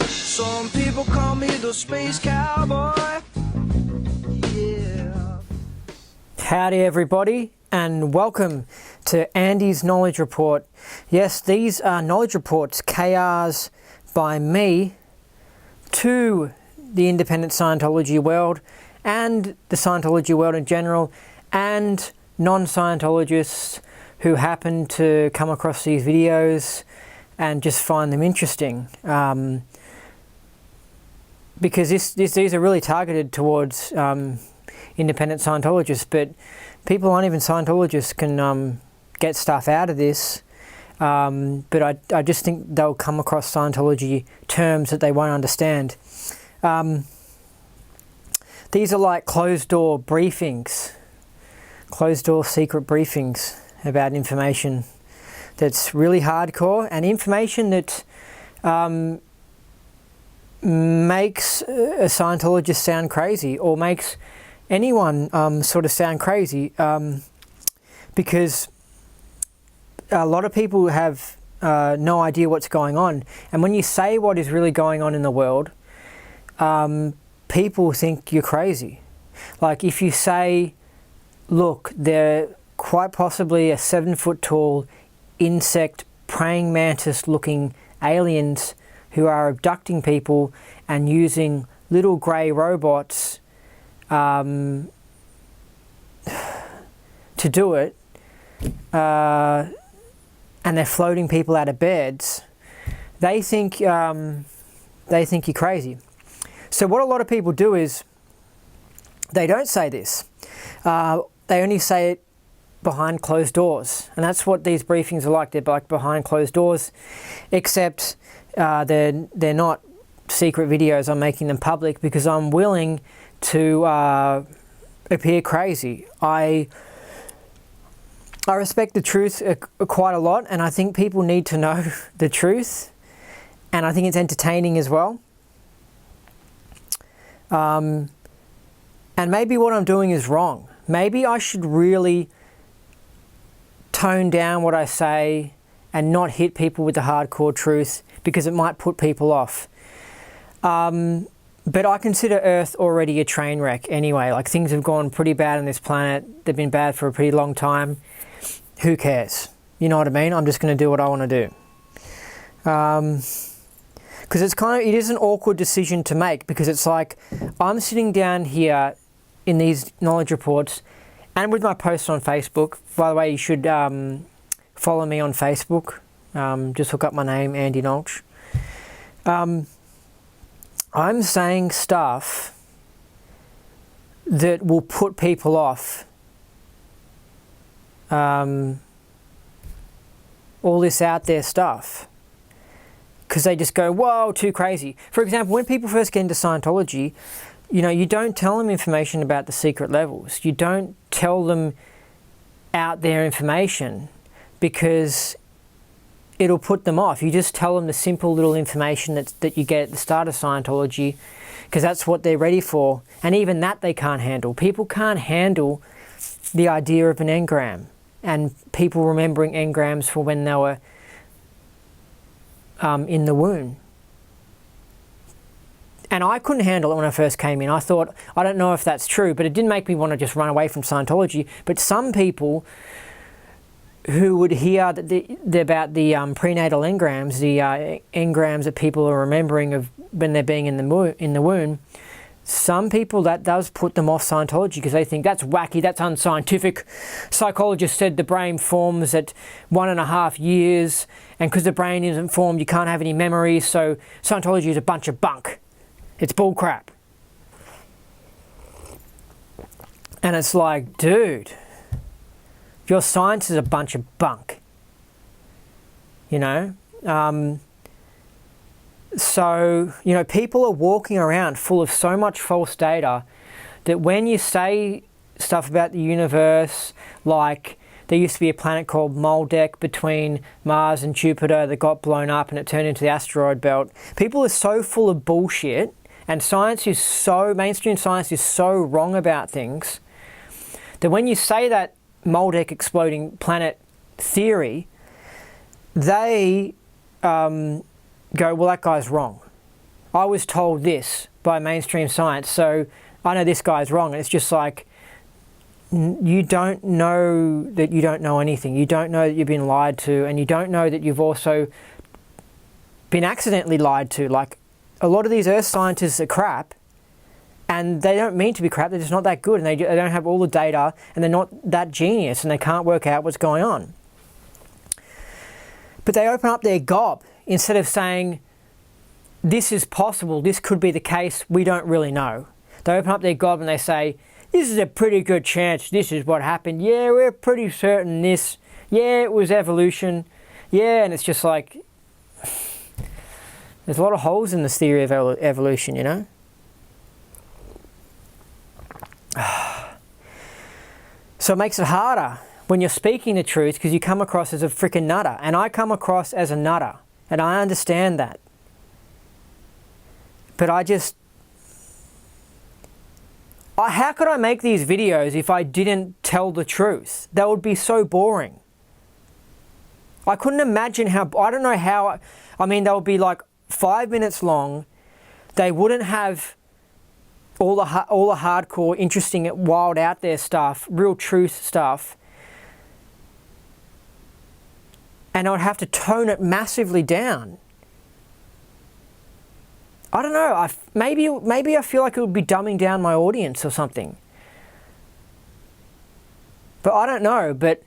Some people call me the space cowboy. Yeah. Howdy everybody, and welcome to Andy's Knowledge Report. Yes, these are knowledge reports, KRs by me to the independent Scientology world and the Scientology world in general, and non-Scientologists who happen to come across these videos and just find them interesting. Because these are really targeted towards independent Scientologists, but people aren't even Scientologists can get stuff out of this. But I just think they'll come across Scientology terms that they won't understand. These are like closed-door briefings, closed-door secret briefings about information that's really hardcore, and information that makes a Scientologist sound crazy, or makes anyone sort of sound crazy, because a lot of people have no idea what's going on. And when you say what is really going on in the world, people think you're crazy. Like if you say, look, they're quite possibly a 7-foot-tall insect, praying mantis looking aliens who are abducting people and using little grey robots to do it, and they're floating people out of beds, they think you're crazy. So what a lot of people do is they don't say this. They only say it behind closed doors, and that's what these briefings are like. They're like behind closed doors, except they're not secret videos. I'm making them public because I'm willing to appear crazy. I respect the truth quite a lot, and I think people need to know the truth, and I think it's entertaining as well. And maybe what I'm doing is wrong. Maybe I should really tone down what I say and not hit people with the hardcore truth, because it might put people off. But I consider Earth already a train wreck anyway. Like, things have gone pretty bad on this planet. They've been bad for a pretty long time. Who cares? You know what I mean? I'm just going to do what I want to do. Because it is an awkward decision to make, because it's like I'm sitting down here in these knowledge reports and with my posts on Facebook. By the way, you should follow me on Facebook. Just look up my name, Andy Nolch. I'm saying stuff that will put people off. All this out there stuff, because they just go, whoa, too crazy. For example, when people first get into Scientology, you know, you don't tell them information about the secret levels. You don't tell them out there information, because it'll put them off. You just tell them the simple little information that you get at the start of Scientology, because that's what they're ready for. And even that they can't handle. People can't handle the idea of an engram, and people remembering engrams for when they were in the womb. And I couldn't handle it when I first came in. I thought, I don't know if that's true, but it didn't make me want to just run away from Scientology. But some people who would hear about the prenatal engrams, the engrams that people are remembering of when they're being in the womb, some people, that does put them off Scientology, because they think that's wacky, that's unscientific. Psychologists said the brain forms at 1.5 years, and because the brain isn't formed, you can't have any memories, so Scientology is a bunch of bunk. It's bull crap. And it's like, dude, your science is a bunch of bunk. You know? So, you know, people are walking around full of so much false data that when you say stuff about the universe, like there used to be a planet called Moldek between Mars and Jupiter that got blown up and it turned into the asteroid belt. People are so full of bullshit And mainstream science is so wrong about things that when you say that Maldek exploding planet theory, they go, well, that guy's wrong. I was told this by mainstream science, so I know this guy's wrong. And it's just like, you don't know that you don't know anything. You don't know that you've been lied to, and you don't know that you've also been accidentally lied to. Like, a lot of these earth scientists are crap, and they don't mean to be crap. They're just not that good, and they don't have all the data, and they're not that genius, and they can't work out what's going on. But they open up their gob instead of saying, this is possible, this could be the case, we don't really know. They open up their gob and they say, this is a pretty good chance this is what happened. Yeah, we're pretty certain this. Yeah, it was evolution. Yeah, and it's just like, there's a lot of holes in this theory of evolution, you know? So it makes it harder when you're speaking the truth, because you come across as a freaking nutter. And I come across as a nutter, and I understand that. But how could I make these videos if I didn't tell the truth? That would be so boring. I couldn't imagine I don't know how, I mean, they would be like 5 minutes long. They wouldn't have all the hardcore, interesting, wild, out there stuff, real truth stuff. And I would have to tone it massively down. I don't know, maybe I feel like it would be dumbing down my audience or something. But I don't know, but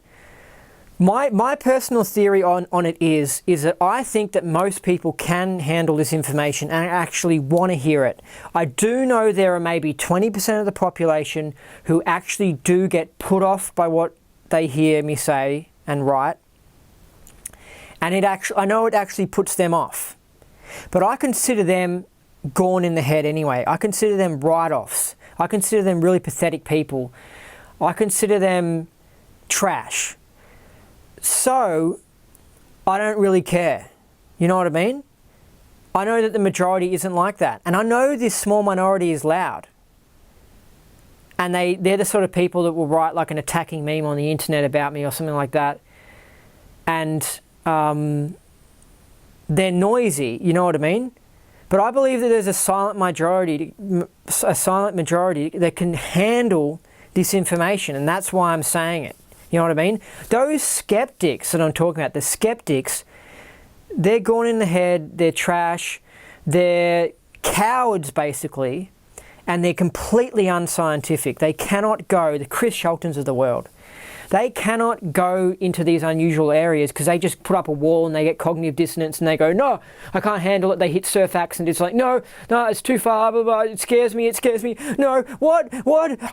my personal theory on it is that I think that most people can handle this information and actually want to hear it. I do know there are maybe 20% of the population who actually do get put off by what they hear me say and write. And I know it actually puts them off. But I consider them gone in the head anyway. I consider them write-offs. I consider them really pathetic people. I consider them trash. So, I don't really care. You know what I mean? I know that the majority isn't like that. And I know this small minority is loud. And they're the sort of people that will write like an attacking meme on the internet about me or something like that. And they're noisy, you know what I mean? But I believe that there's a silent majority that can handle this information, and that's why I'm saying it. You know what I mean? Those skeptics that I'm talking about, the skeptics, they're gone in the head, they're trash, they're cowards basically, and they're completely unscientific. They cannot go, the Chris Sheltons of the world, they cannot go into these unusual areas because they just put up a wall and they get cognitive dissonance and they go, no, I can't handle it. They hit surf accent. It's like, no, it's too far, blah, blah, it scares me. No, what,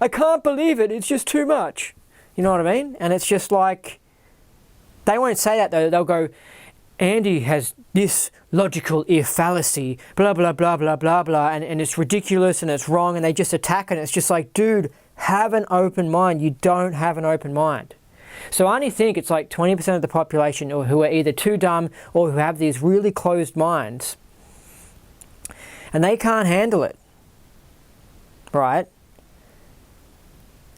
I can't believe it. It's just too much. You know what I mean? And it's just like, they won't say that though. They'll go, Andy has this logical fallacy, blah, blah, blah, blah, blah, blah, and it's ridiculous and it's wrong, and they just attack it. And it's just like, dude, have an open mind. You don't have an open mind. So I only think it's like 20% of the population who are either too dumb or who have these really closed minds, and they can't handle it, right?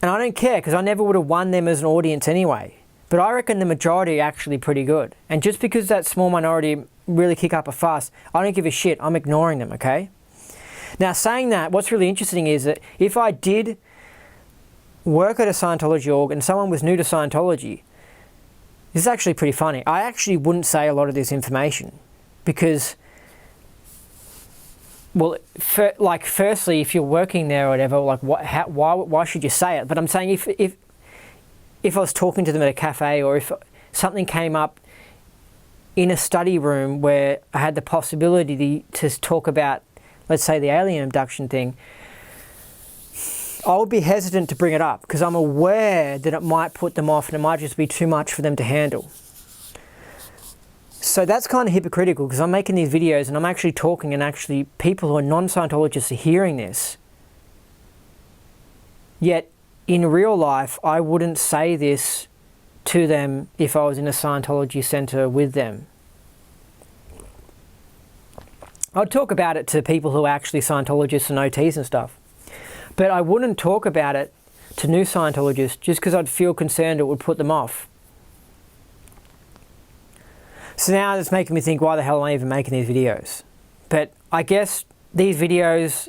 And I don't care, because I never would have won them as an audience anyway. But I reckon the majority are actually pretty good. And just because that small minority really kick up a fuss, I don't give a shit. I'm ignoring them, okay? Now, saying that, what's really interesting is that if I did work at a Scientology org and someone was new to Scientology, this is actually pretty funny. I actually wouldn't say a lot of this information because, well, firstly, if you're working there or whatever, like why should you say it? But I'm saying if I was talking to them at a cafe, or if something came up in a study room where I had the possibility to talk about, let's say, the alien abduction thing, I would be hesitant to bring it up because I'm aware that it might put them off and it might just be too much for them to handle. So that's kind of hypocritical because I'm making these videos and I'm actually talking, and actually people who are non-Scientologists are hearing this. Yet in real life, I wouldn't say this to them if I was in a Scientology center with them. I'd talk about it to people who are actually Scientologists and OTs and stuff. But I wouldn't talk about it to new Scientologists just because I'd feel concerned it would put them off. So now it's making me think, why the hell am I even making these videos? But I guess these videos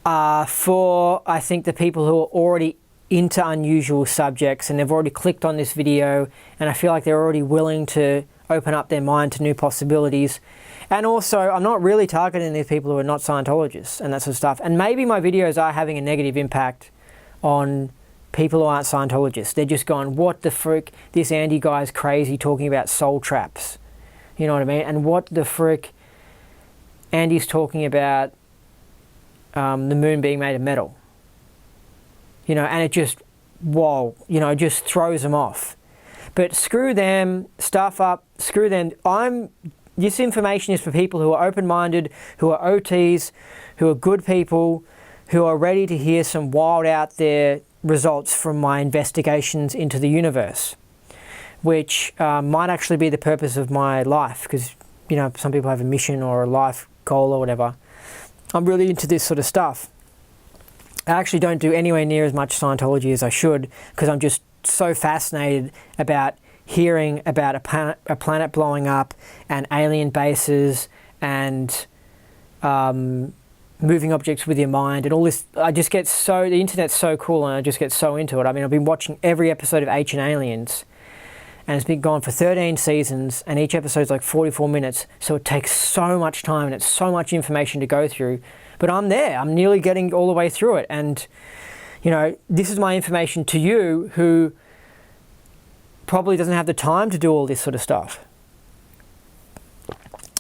are for, I think, the people who are already into unusual subjects and they've already clicked on this video, and I feel like they're already willing to open up their mind to new possibilities. And also, I'm not really targeting these people who are not Scientologists and that sort of stuff. And maybe my videos are having a negative impact on people who aren't Scientologists. They're just going, what the frick, this Andy guy's crazy talking about soul traps. You know what I mean? And what the frick, Andy's talking about the moon being made of metal. You know, and it just, whoa, you know, it just throws them off. But screw them, stuff up, screw them. This information is for people who are open-minded, who are OTs, who are good people, who are ready to hear some wild out there results from my investigations into the universe, which might actually be the purpose of my life, because, you know, some people have a mission or a life goal or whatever. I'm really into this sort of stuff. I actually don't do anywhere near as much Scientology as I should, because I'm just so fascinated about hearing about a planet blowing up and alien bases and moving objects with your mind and all this. I just get so, the internet's so cool and I just get so into it. I mean, I've been watching every episode of Ancient Aliens, and it's been gone for 13 seasons, and each episode's like 44 minutes, so it takes so much time and it's so much information to go through. But I'm there, I'm nearly getting all the way through it, and you know, this is my information to you who probably doesn't have the time to do all this sort of stuff.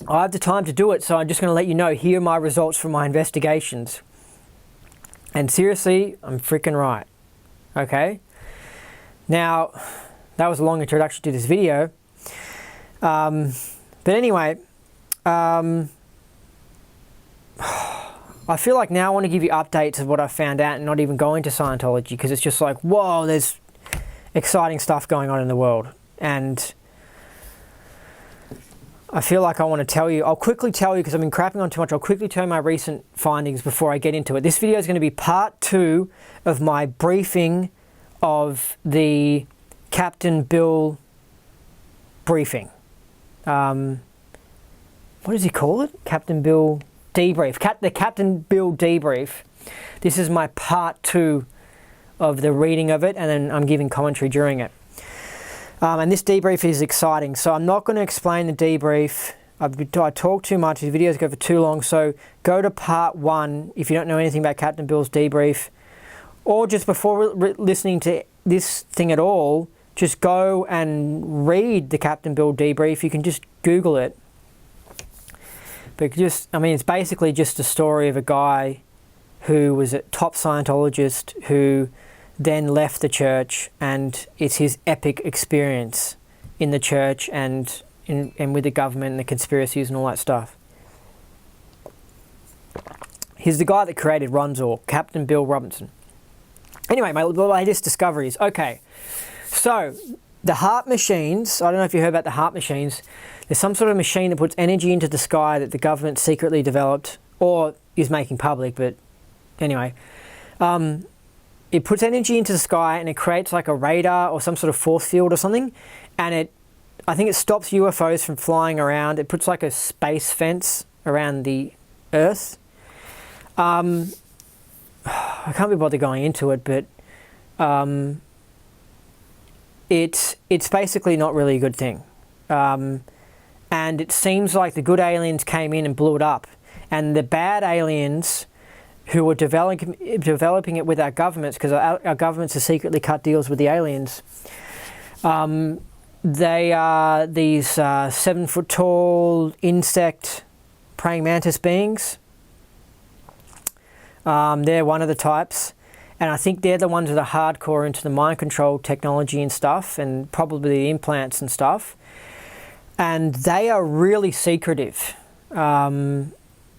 I have the time to do it, so I'm just going to let you know, here are my results from my investigations. And seriously, I'm freaking right. Okay? Now, that was a long introduction to this video. But anyway, I feel like now I want to give you updates of what I found out and not even go into Scientology, because it's just like, whoa, there's exciting stuff going on in the world. And I feel like I want to tell you, I'll quickly tell you, because I've been crapping on too much, I'll quickly tell you my recent findings before I get into it. This video is going to be part 2 of my briefing of the Captain Bill briefing. What does he call it? Captain Bill Debrief. The Captain Bill Debrief. This is my part 2 of the reading of it, and then I'm giving commentary during it. And this debrief is exciting, so I'm not going to explain the debrief. I talk too much, these videos go for too long, so go to part 1 if you don't know anything about Captain Bill's debrief, or just before listening to this thing at all, just go and read the Captain Bill debrief. You can just Google it. But just, I mean, it's basically just a story of a guy who was a top Scientologist who then left the church, and it's his epic experience in the church and with the government and the conspiracies and all that stuff. He's the guy that created Ronzor, Captain Bill Robinson. Anyway, my latest discoveries. Okay, so the HARP machines, I don't know if you heard about the HARP machines. There's some sort of machine that puts energy into the sky that the government secretly developed or is making public, but anyway. It puts energy into the sky and it creates like a radar or some sort of force field or something, and I think it stops UFOs from flying around. It puts like a space fence around the Earth. I can't be bothered going into it, but it's basically not really a good thing. And it seems like the good aliens came in and blew it up, and the bad aliens who were developing it with our governments, because our governments have secretly cut deals with the aliens. They are these 7-foot-tall insect praying mantis beings. They're one of the types, and I think they're the ones that are hardcore into the mind control technology and stuff, and probably the implants and stuff. And they are really secretive.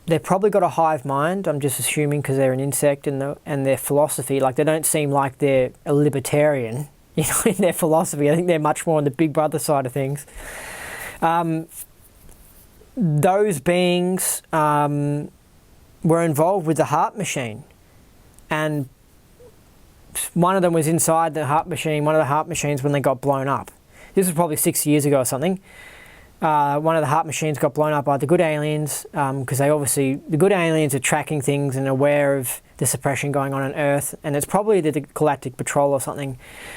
They've probably got a hive mind, I'm just assuming, because they're an insect, and their philosophy, like, they don't seem like they're a libertarian, you know, in their philosophy. I think they're much more on the Big Brother side of things. those beings were involved with the heart machine, and one of them was inside the heart machine, one of the heart machines, when they got blown up. This was probably 6 years ago or something. One of the heart machines got blown up by the good aliens, because the good aliens are tracking things and aware of the suppression going on Earth, and it's probably the Galactic Patrol or something.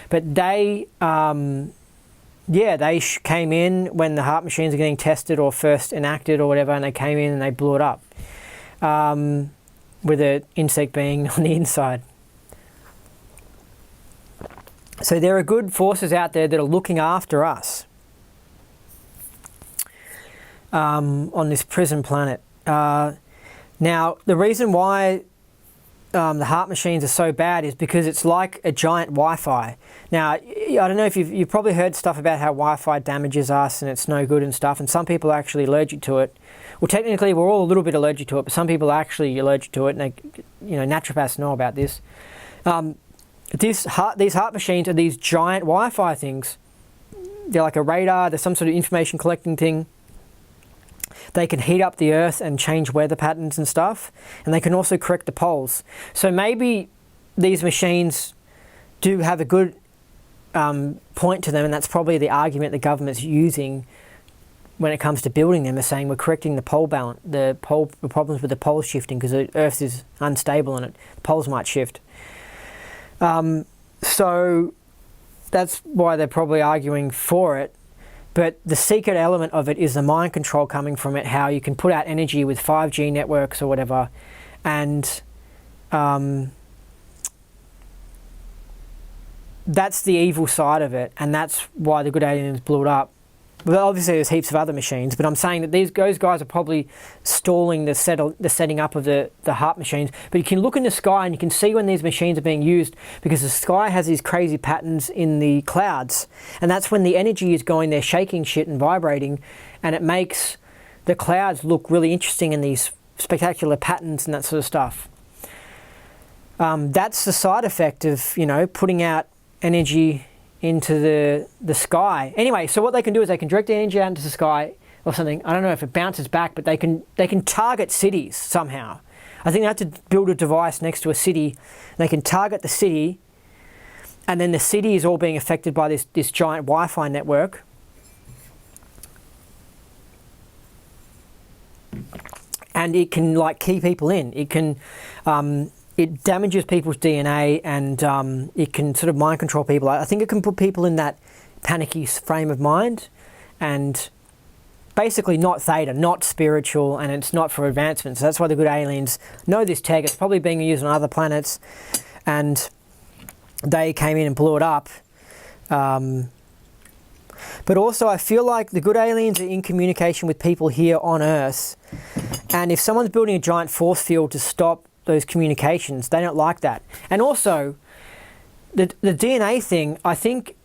But they, they came in when the heart machines are getting tested or first enacted or whatever, and they came in and they blew it up with an insect being on the inside. So there are good forces out there that are looking after us on this prison planet. Now, the reason why the heart machines are so bad is because it's like a giant Wi-Fi. Now, I don't know if you've probably heard stuff about how Wi-Fi damages us and it's no good and stuff, and some people are actually allergic to it. Well, technically, we're all a little bit allergic to it, but some people are actually allergic to it, and naturopaths know about this. These heart machines are these giant Wi-Fi things. They're like a radar. There's some sort of information collecting thing. They can heat up the Earth and change weather patterns and stuff. And they can also correct the poles. So maybe these machines do have a good point to them, and that's probably the argument the government's using when it comes to building them. They're saying we're correcting the pole balance, the problems with the poles shifting, because the Earth is unstable and the poles might shift. So that's why they're probably arguing for it. But the secret element of it is the mind control coming from it, how you can put out energy with 5G networks or whatever. And that's the evil side of it. And that's why the good aliens blew it up. But obviously there's heaps of other things, but I'm saying that those guys are probably stalling the setting up of the heart machines. But you can look in the sky and you can see when these machines are being used, because the sky has these crazy patterns in the clouds. And that's when the energy is going there shaking shit and vibrating, and it makes the clouds look really interesting in these spectacular patterns and that sort of stuff. That's the side effect of, putting out energy into the sky. Anyway, so what they can do is they can direct the energy out into the sky or something. I don't know if it bounces back, but they can target cities somehow. I think they have to build a device next to a city. They can target the city, and then the city is all being affected by this giant Wi-Fi network. And it can key people in. It can it damages people's DNA, and it can sort of mind control people. I think it can put people in that panicky frame of mind, and basically not theta, not spiritual, and it's not for advancement. So that's why the good aliens know this tech. It's probably being used on other planets, and they came in and blew it up. But also I feel like the good aliens are in communication with people here on Earth, and if someone's building a giant force field to stop those communications, they don't like that. And also the DNA thing, I think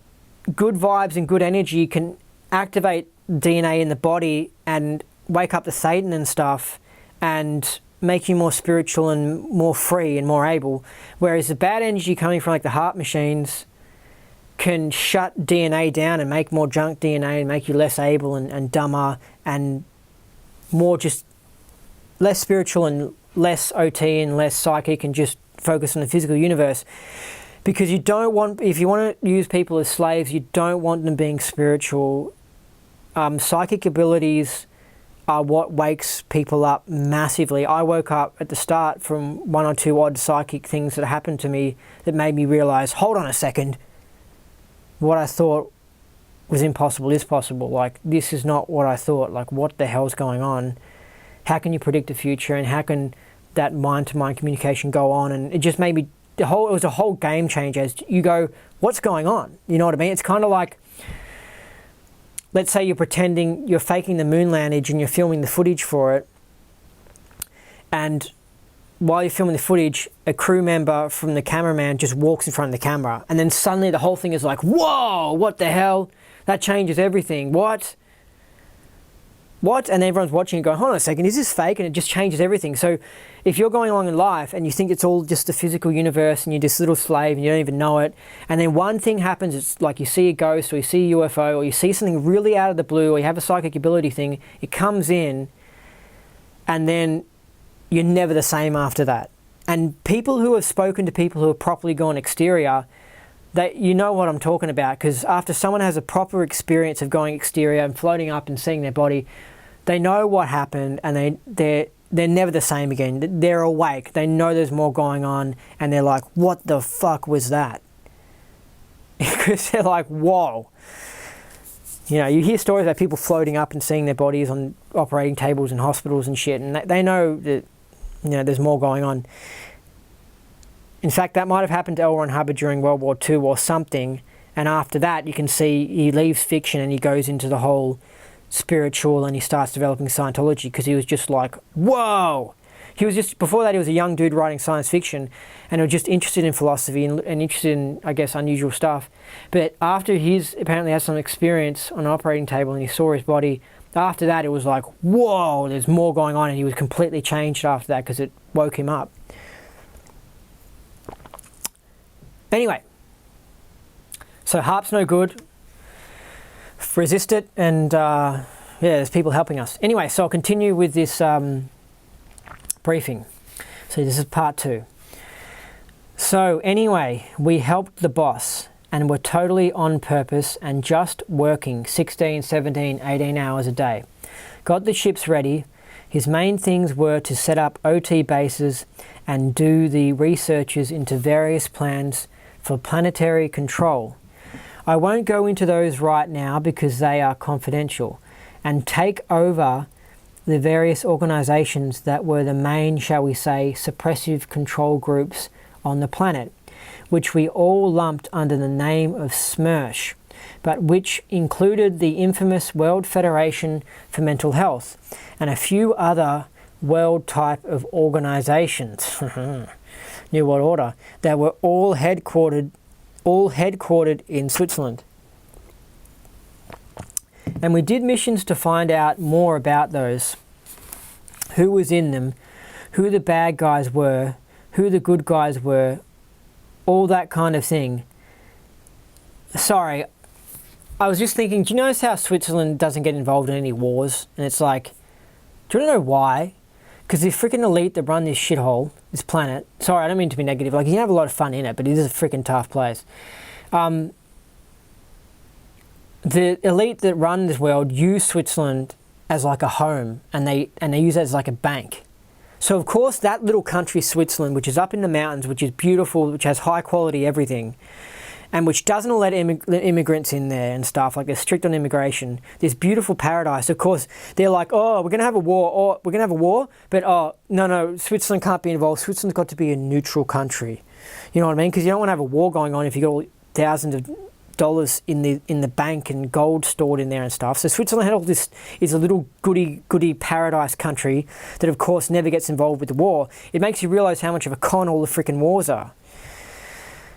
good vibes and good energy can activate DNA in the body and wake up the Satan and stuff and make you more spiritual and more free and more able, whereas the bad energy coming from the heart machines can shut DNA down and make more junk DNA and make you less able and dumber and more just less spiritual and less OT and less psychic, and just focus on the physical universe. Because you don't want, if you want to use people as slaves, you don't want them being spiritual. Psychic abilities are what wakes people up massively. I woke up at the start from one or two odd psychic things that happened to me that made me realize, hold on a second, what I thought was impossible is possible. This is not what I thought. What the hell's going on? How can you predict the future, and how can that mind-to-mind communication go on? And it just made me, it was a whole game changer as you go, what's going on? You know what I mean? It's kind of like, let's say you're faking the moon landing and you're filming the footage for it. And while you're filming the footage, a crew member from the cameraman just walks in front of the camera. And then suddenly the whole thing is like, whoa, what the hell? That changes everything. What? what? And everyone's watching and going, hold on a second, is this fake? And it just changes everything. So if you're going along in life and you think it's all just the physical universe and you're this little slave and you don't even know it, and then one thing happens, it's like you see a ghost or you see a UFO or you see something really out of the blue or you have a psychic ability thing, it comes in and then you're never the same after that. And people who have spoken to people who have properly gone exterior, you know what I'm talking about, because after someone has a proper experience of going exterior and floating up and seeing their body, they know what happened and they're never the same again. They're awake. They know there's more going on and they're like, what the fuck was that? Because they're like, whoa. You know, you hear stories about people floating up and seeing their bodies on operating tables in hospitals and shit, and they know that, you know, there's more going on. In fact, that might have happened to L. Ron Hubbard during World War II or something, and after that you can see he leaves fiction and he goes into the whole spiritual and he starts developing Scientology because he was just like, whoa! He was just, before that he was a young dude writing science fiction and he was just interested in philosophy and interested in, I guess, unusual stuff. But after he's apparently had some experience on an operating table and he saw his body, after that it was like, whoa, there's more going on, and he was completely changed after that because it woke him up. Anyway, so HAARP's no good. Resist it, and yeah, there's people helping us. Anyway, so I'll continue with this briefing. So this is part 2. So anyway, we helped the boss and were totally on purpose and just working 16, 17, 18 hours a day. Got the ships ready. His main things were to set up OT bases and do the researches into various plans for planetary control. I won't go into those right now because they are confidential, and take over the various organizations that were the main, shall we say, suppressive control groups on the planet, which we all lumped under the name of SMERSH, but which included the infamous World Federation for Mental Health and a few other world type of organizations, New World Order, that were all headquartered in Switzerland. And we did missions to find out more about those, who was in them, who the bad guys were, who the good guys were, all that kind of thing. Sorry, I was just thinking, do you notice how Switzerland doesn't get involved in any wars? And it's like, do you want to know why? Because the freaking elite that run this shithole, this planet, sorry, I don't mean to be negative, like you can have a lot of fun in it, but it is a freaking tough place. The elite that run this world use Switzerland as like a home, and they use it as like a bank. So of course that little country Switzerland, which is up in the mountains, which is beautiful, which has high quality everything, and which doesn't let immigrants in there and stuff, like they're strict on immigration, this beautiful paradise, of course, they're like, oh, we're going to have a war, but oh, no, Switzerland can't be involved. Switzerland's got to be a neutral country. You know what I mean? Because you don't want to have a war going on if you've got thousands of dollars in the bank and gold stored in there and stuff. So Switzerland had all this, is a little goody paradise country that of course never gets involved with the war. It makes you realise how much of a con all the freaking wars are.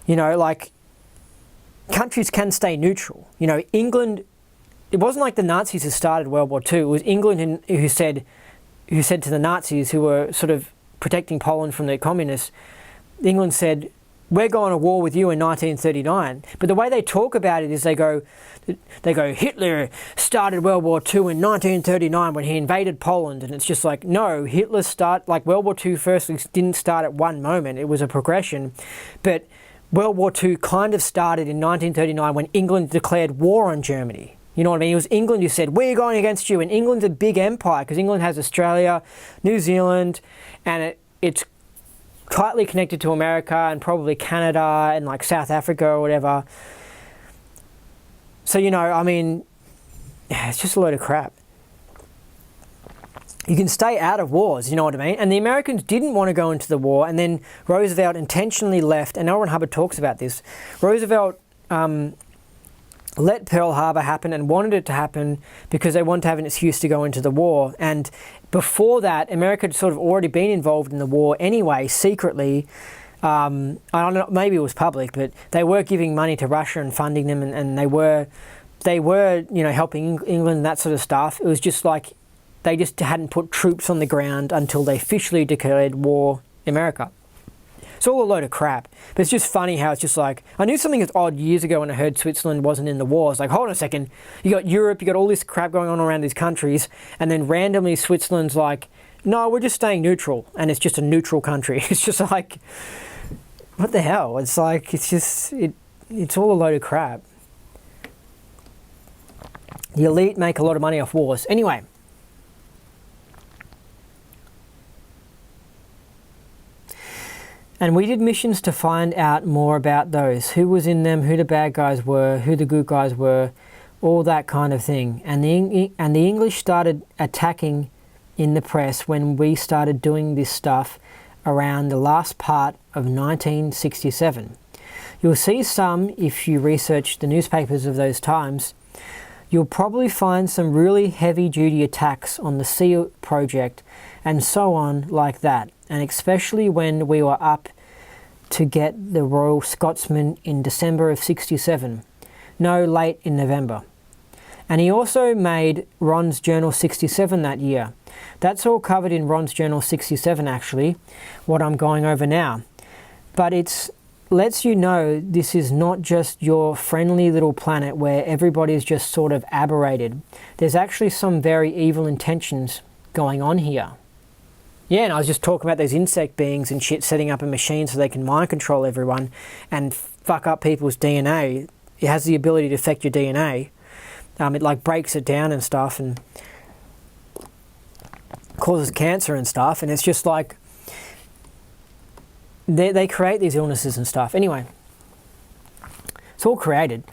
You know, like, countries can stay neutral. You know, England, it wasn't like the Nazis who started World War II. It was England who said to the Nazis, who were sort of protecting Poland from the communists, England said, we're going to war with you in 1939. But the way they talk about it is they go, Hitler started World War II in 1939 when he invaded Poland. And it's just like, no, like World War II firstly didn't start at one moment. It was a progression. But World War II kind of started in 1939 when England declared war on Germany. You know what I mean? It was England who said, we're going against you. And England's a big empire because England has Australia, New Zealand, and it's tightly connected to America and probably Canada and like South Africa or whatever. So, you know, I mean, it's just a load of crap. You can stay out of wars, you know what I mean? And the Americans didn't want to go into the war, and then Roosevelt intentionally left, and L. Ron Hubbard talks about this. Roosevelt let Pearl Harbor happen and wanted it to happen because they wanted to have an excuse to go into the war. And before that, America had sort of already been involved in the war anyway, secretly. I don't know, maybe it was public, but they were giving money to Russia and funding them, and they were, you know, helping England and that sort of stuff. It was just like, They just hadn't put troops on the ground until they officially declared war in America. It's all a load of crap. But it's just funny how it's just like, I knew something was odd years ago when I heard Switzerland wasn't in the war. I was like, hold on a second. You got Europe, you got all this crap going on around these countries, and then randomly Switzerland's like, no, we're just staying neutral, and it's just a neutral country. It's just like, what the hell? It's like, it's all a load of crap. The elite make a lot of money off wars. Anyway. And we did missions to find out more about those. Who was in them, who the bad guys were, who the good guys were, all that kind of thing. And the English started attacking in the press when we started doing this stuff around the last part of 1967. You'll see some, if you research the newspapers of those times, you'll probably find some really heavy-duty attacks on the SEAL project and so on like that. And especially when we were up to get the Royal Scotsman in December of 67. No, late in November. And he also made Ron's Journal 67 that year. That's all covered in Ron's Journal 67 actually, what I'm going over now. But it lets you know this is not just your friendly little planet where everybody is just sort of aberrated. There's actually some very evil intentions going on here. Yeah, and I was just talking about those insect beings and shit setting up a machine so they can mind control everyone and fuck up people's DNA. It has the ability to affect your DNA. It like breaks it down and stuff and causes cancer and stuff. And it's just like, they create these illnesses and stuff. Anyway, it's all created.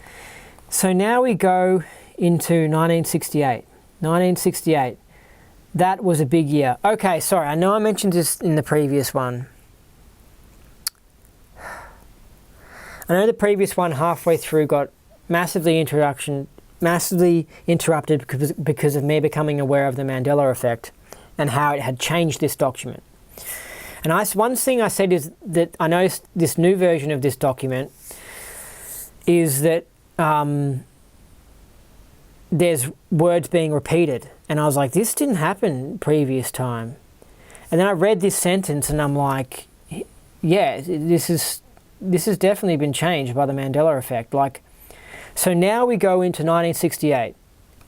So now we go into 1968. 1968. That was a big year. Okay, sorry, I know I mentioned this in the previous one. I know the previous one halfway through got massively interrupted because of me becoming aware of the Mandela effect and how it had changed this document. And one thing I said is that I noticed this new version of this document is that there's words being repeated. And I was like, this didn't happen previous time. And then I read this sentence and I'm like, yeah, this has definitely been changed by the Mandela effect. Like, so now we go into 1968.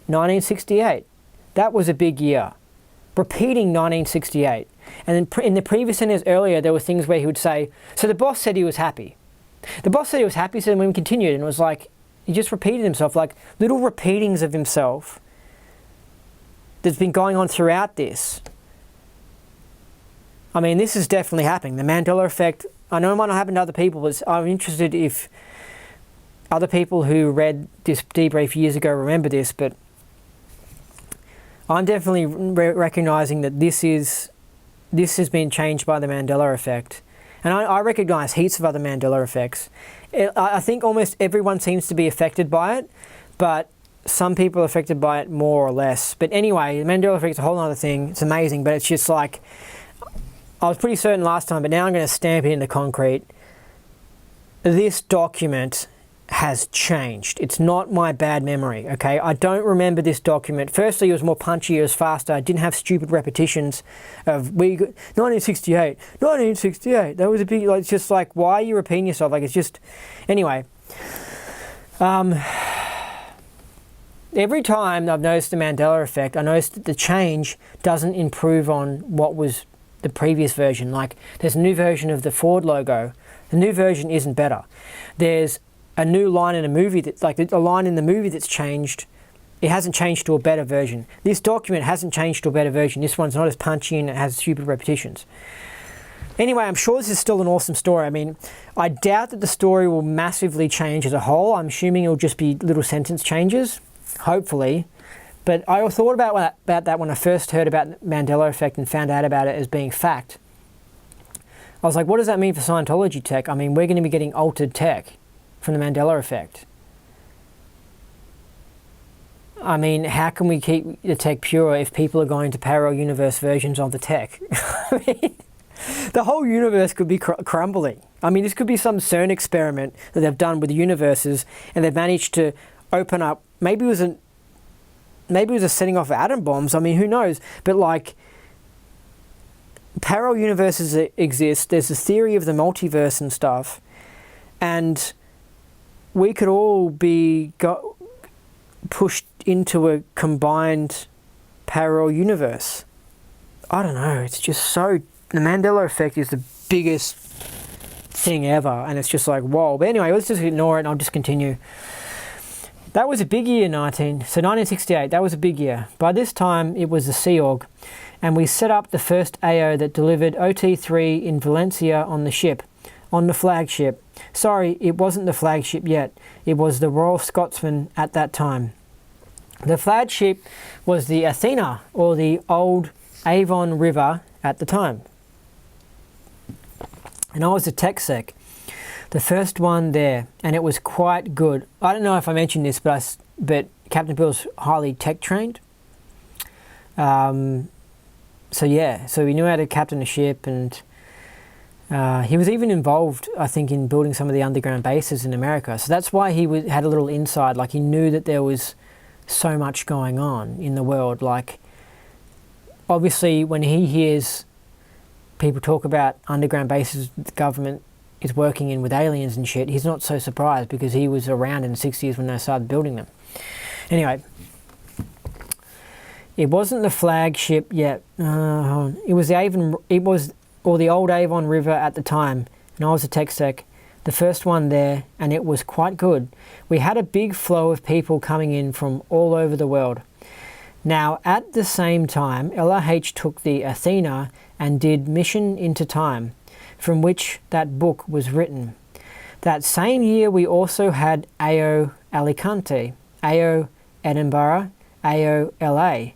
1968, that was a big year. Repeating 1968. And then in the previous sentence earlier, there were things where he would say, so the boss said he was happy. The boss said he was happy, so then we continued, and it was like, he just repeated himself, like little repeatings of himself that's been going on throughout this. I mean, this is definitely happening. The Mandela effect, I know it might not happen to other people, but I'm interested if other people who read this debrief years ago remember this, but I'm definitely recognizing that this has been changed by the Mandela effect. And I recognize heaps of other Mandela effects. I think almost everyone seems to be affected by it, but some people are affected by it more or less. But anyway, the Mandela effect is a whole other thing. It's amazing, but it's just like, I was pretty certain last time, but now I'm going to stamp it into concrete. This document has changed. It's not my bad memory, okay? I don't remember this document. Firstly, it was more punchy, it was faster. I didn't have stupid repetitions of 1968, 1968. That was a big, like, it's just like, why are you repeating yourself? Like, it's just, anyway. Every time I've noticed the Mandela effect, I noticed that the change doesn't improve on what was the previous version. Like, there's a new version of the Ford logo. The new version isn't better. There's a new line in a movie that's like a line in the movie that's changed. It hasn't changed to a better version. This document hasn't changed to a better version. This one's not as punchy and it has stupid repetitions. Anyway, I'm sure this is still an awesome story. I mean, I doubt that the story will massively change as a whole. I'm assuming it'll just be little sentence changes, hopefully. But I thought about that when I first heard about the Mandela effect and found out about it as being fact. I was like, what does that mean for Scientology tech? I mean, we're going to be getting altered tech from the Mandela effect. I mean, how can we keep the tech pure if people are going to parallel universe versions of the tech? I mean, the whole universe could be crumbling. I mean, this could be some CERN experiment that they've done with the universes and they've managed to open up, maybe it was maybe it was a setting off of atom bombs. I mean, who knows? But like, parallel universes exist. There's a theory of the multiverse and stuff. And we could all be pushed into a combined parallel universe. I don't know. It's just so... The Mandela effect is the biggest thing ever. And it's just like, whoa. But anyway, let's just ignore it and I'll just continue. That was a big year, 1968. That was a big year. By this time, it was the Sea Org. And we set up the first AO that delivered OT3 in Valencia on the ship. On the flagship. Sorry, it wasn't the flagship yet. It was the Royal Scotsman at that time. The flagship was the Athena, or the old Avon River at the time. And I was a tech sec, the first one there, and it was quite good. I don't know if I mentioned this, but Captain Bill's highly tech trained. So yeah, so we knew how to captain a ship, and he was even involved, I think, in building some of the underground bases in America. So that's why he had a little inside, like he knew that there was so much going on in the world. Like, obviously, when he hears people talk about underground bases the government is working in with aliens and shit, he's not so surprised because he was around in the 60s when they started building them. Anyway, it wasn't the flagship yet. It was the old Avon River at the time, and I was a tech sec, the first one there, and it was quite good. We had a big flow of people coming in from all over the world. Now, at the same time, LRH took the Athena and did Mission into Time, from which that book was written. That same year, we also had AO Alicante, AO Edinburgh, AO LA.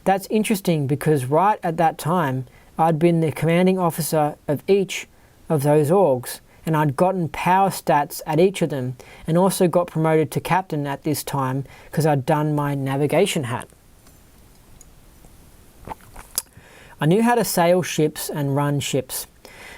That's interesting because right at that time, I'd been the commanding officer of each of those orgs, and I'd gotten power stats at each of them, and also got promoted to captain at this time because I'd done my navigation hat. I knew how to sail ships and run ships,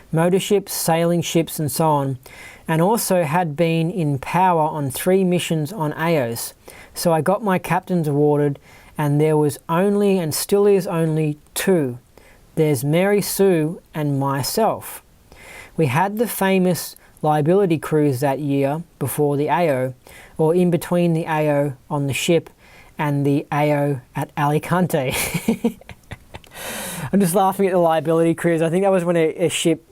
motor ships, sailing ships and so on, and also had been in power on 3 missions on AOs. So I got my captain's awarded, and there was only, and still is only, 2. There's Mary Sue and myself. We had the famous liability cruise that year before the AO, or in between the AO on the ship and the AO at Alicante. I'm just laughing at the liability cruise. I think that was when a ship,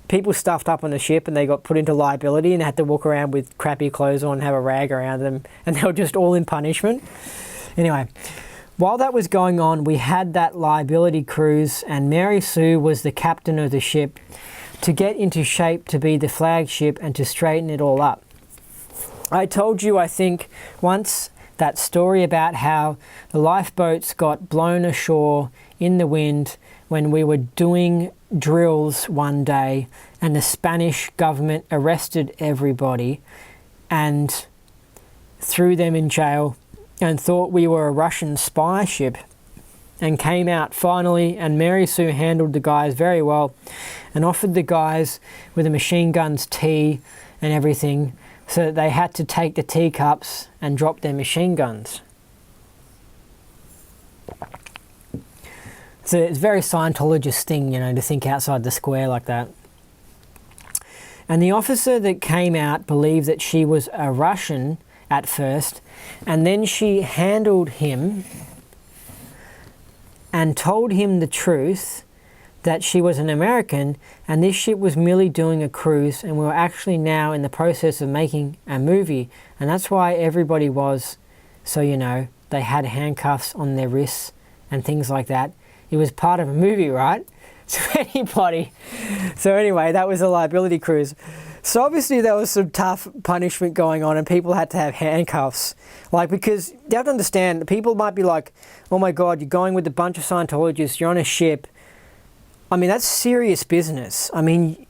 people stuffed up on the ship and they got put into liability and had to walk around with crappy clothes on and have a rag around them, and they were just all in punishment. Anyway, while that was going on, we had that liability cruise, and Mary Sue was the captain of the ship to get into shape to be the flagship and to straighten it all up. I told you, I think, once that story about how the lifeboats got blown ashore in the wind when we were doing drills one day, and the Spanish government arrested everybody and threw them in jail and thought we were a Russian spy ship, and came out finally, and Mary Sue handled the guys very well and offered the guys with the machine guns tea and everything, so that they had to take the teacups and drop their machine guns. So it's a very Scientologist thing, you know, to think outside the square like that. And the officer that came out believed that she was a Russian at first, and then she handled him and told him the truth that she was an American, and this ship was merely doing a cruise, and we were actually now in the process of making a movie. And that's why everybody was, so you know, they had handcuffs on their wrists and things like that. It was part of a movie, right? So anyway, that was a liability cruise. So obviously there was some tough punishment going on, and people had to have handcuffs. Like, because you have to understand, people might be like, oh my God, you're going with a bunch of Scientologists, you're on a ship. I mean, that's serious business. I mean,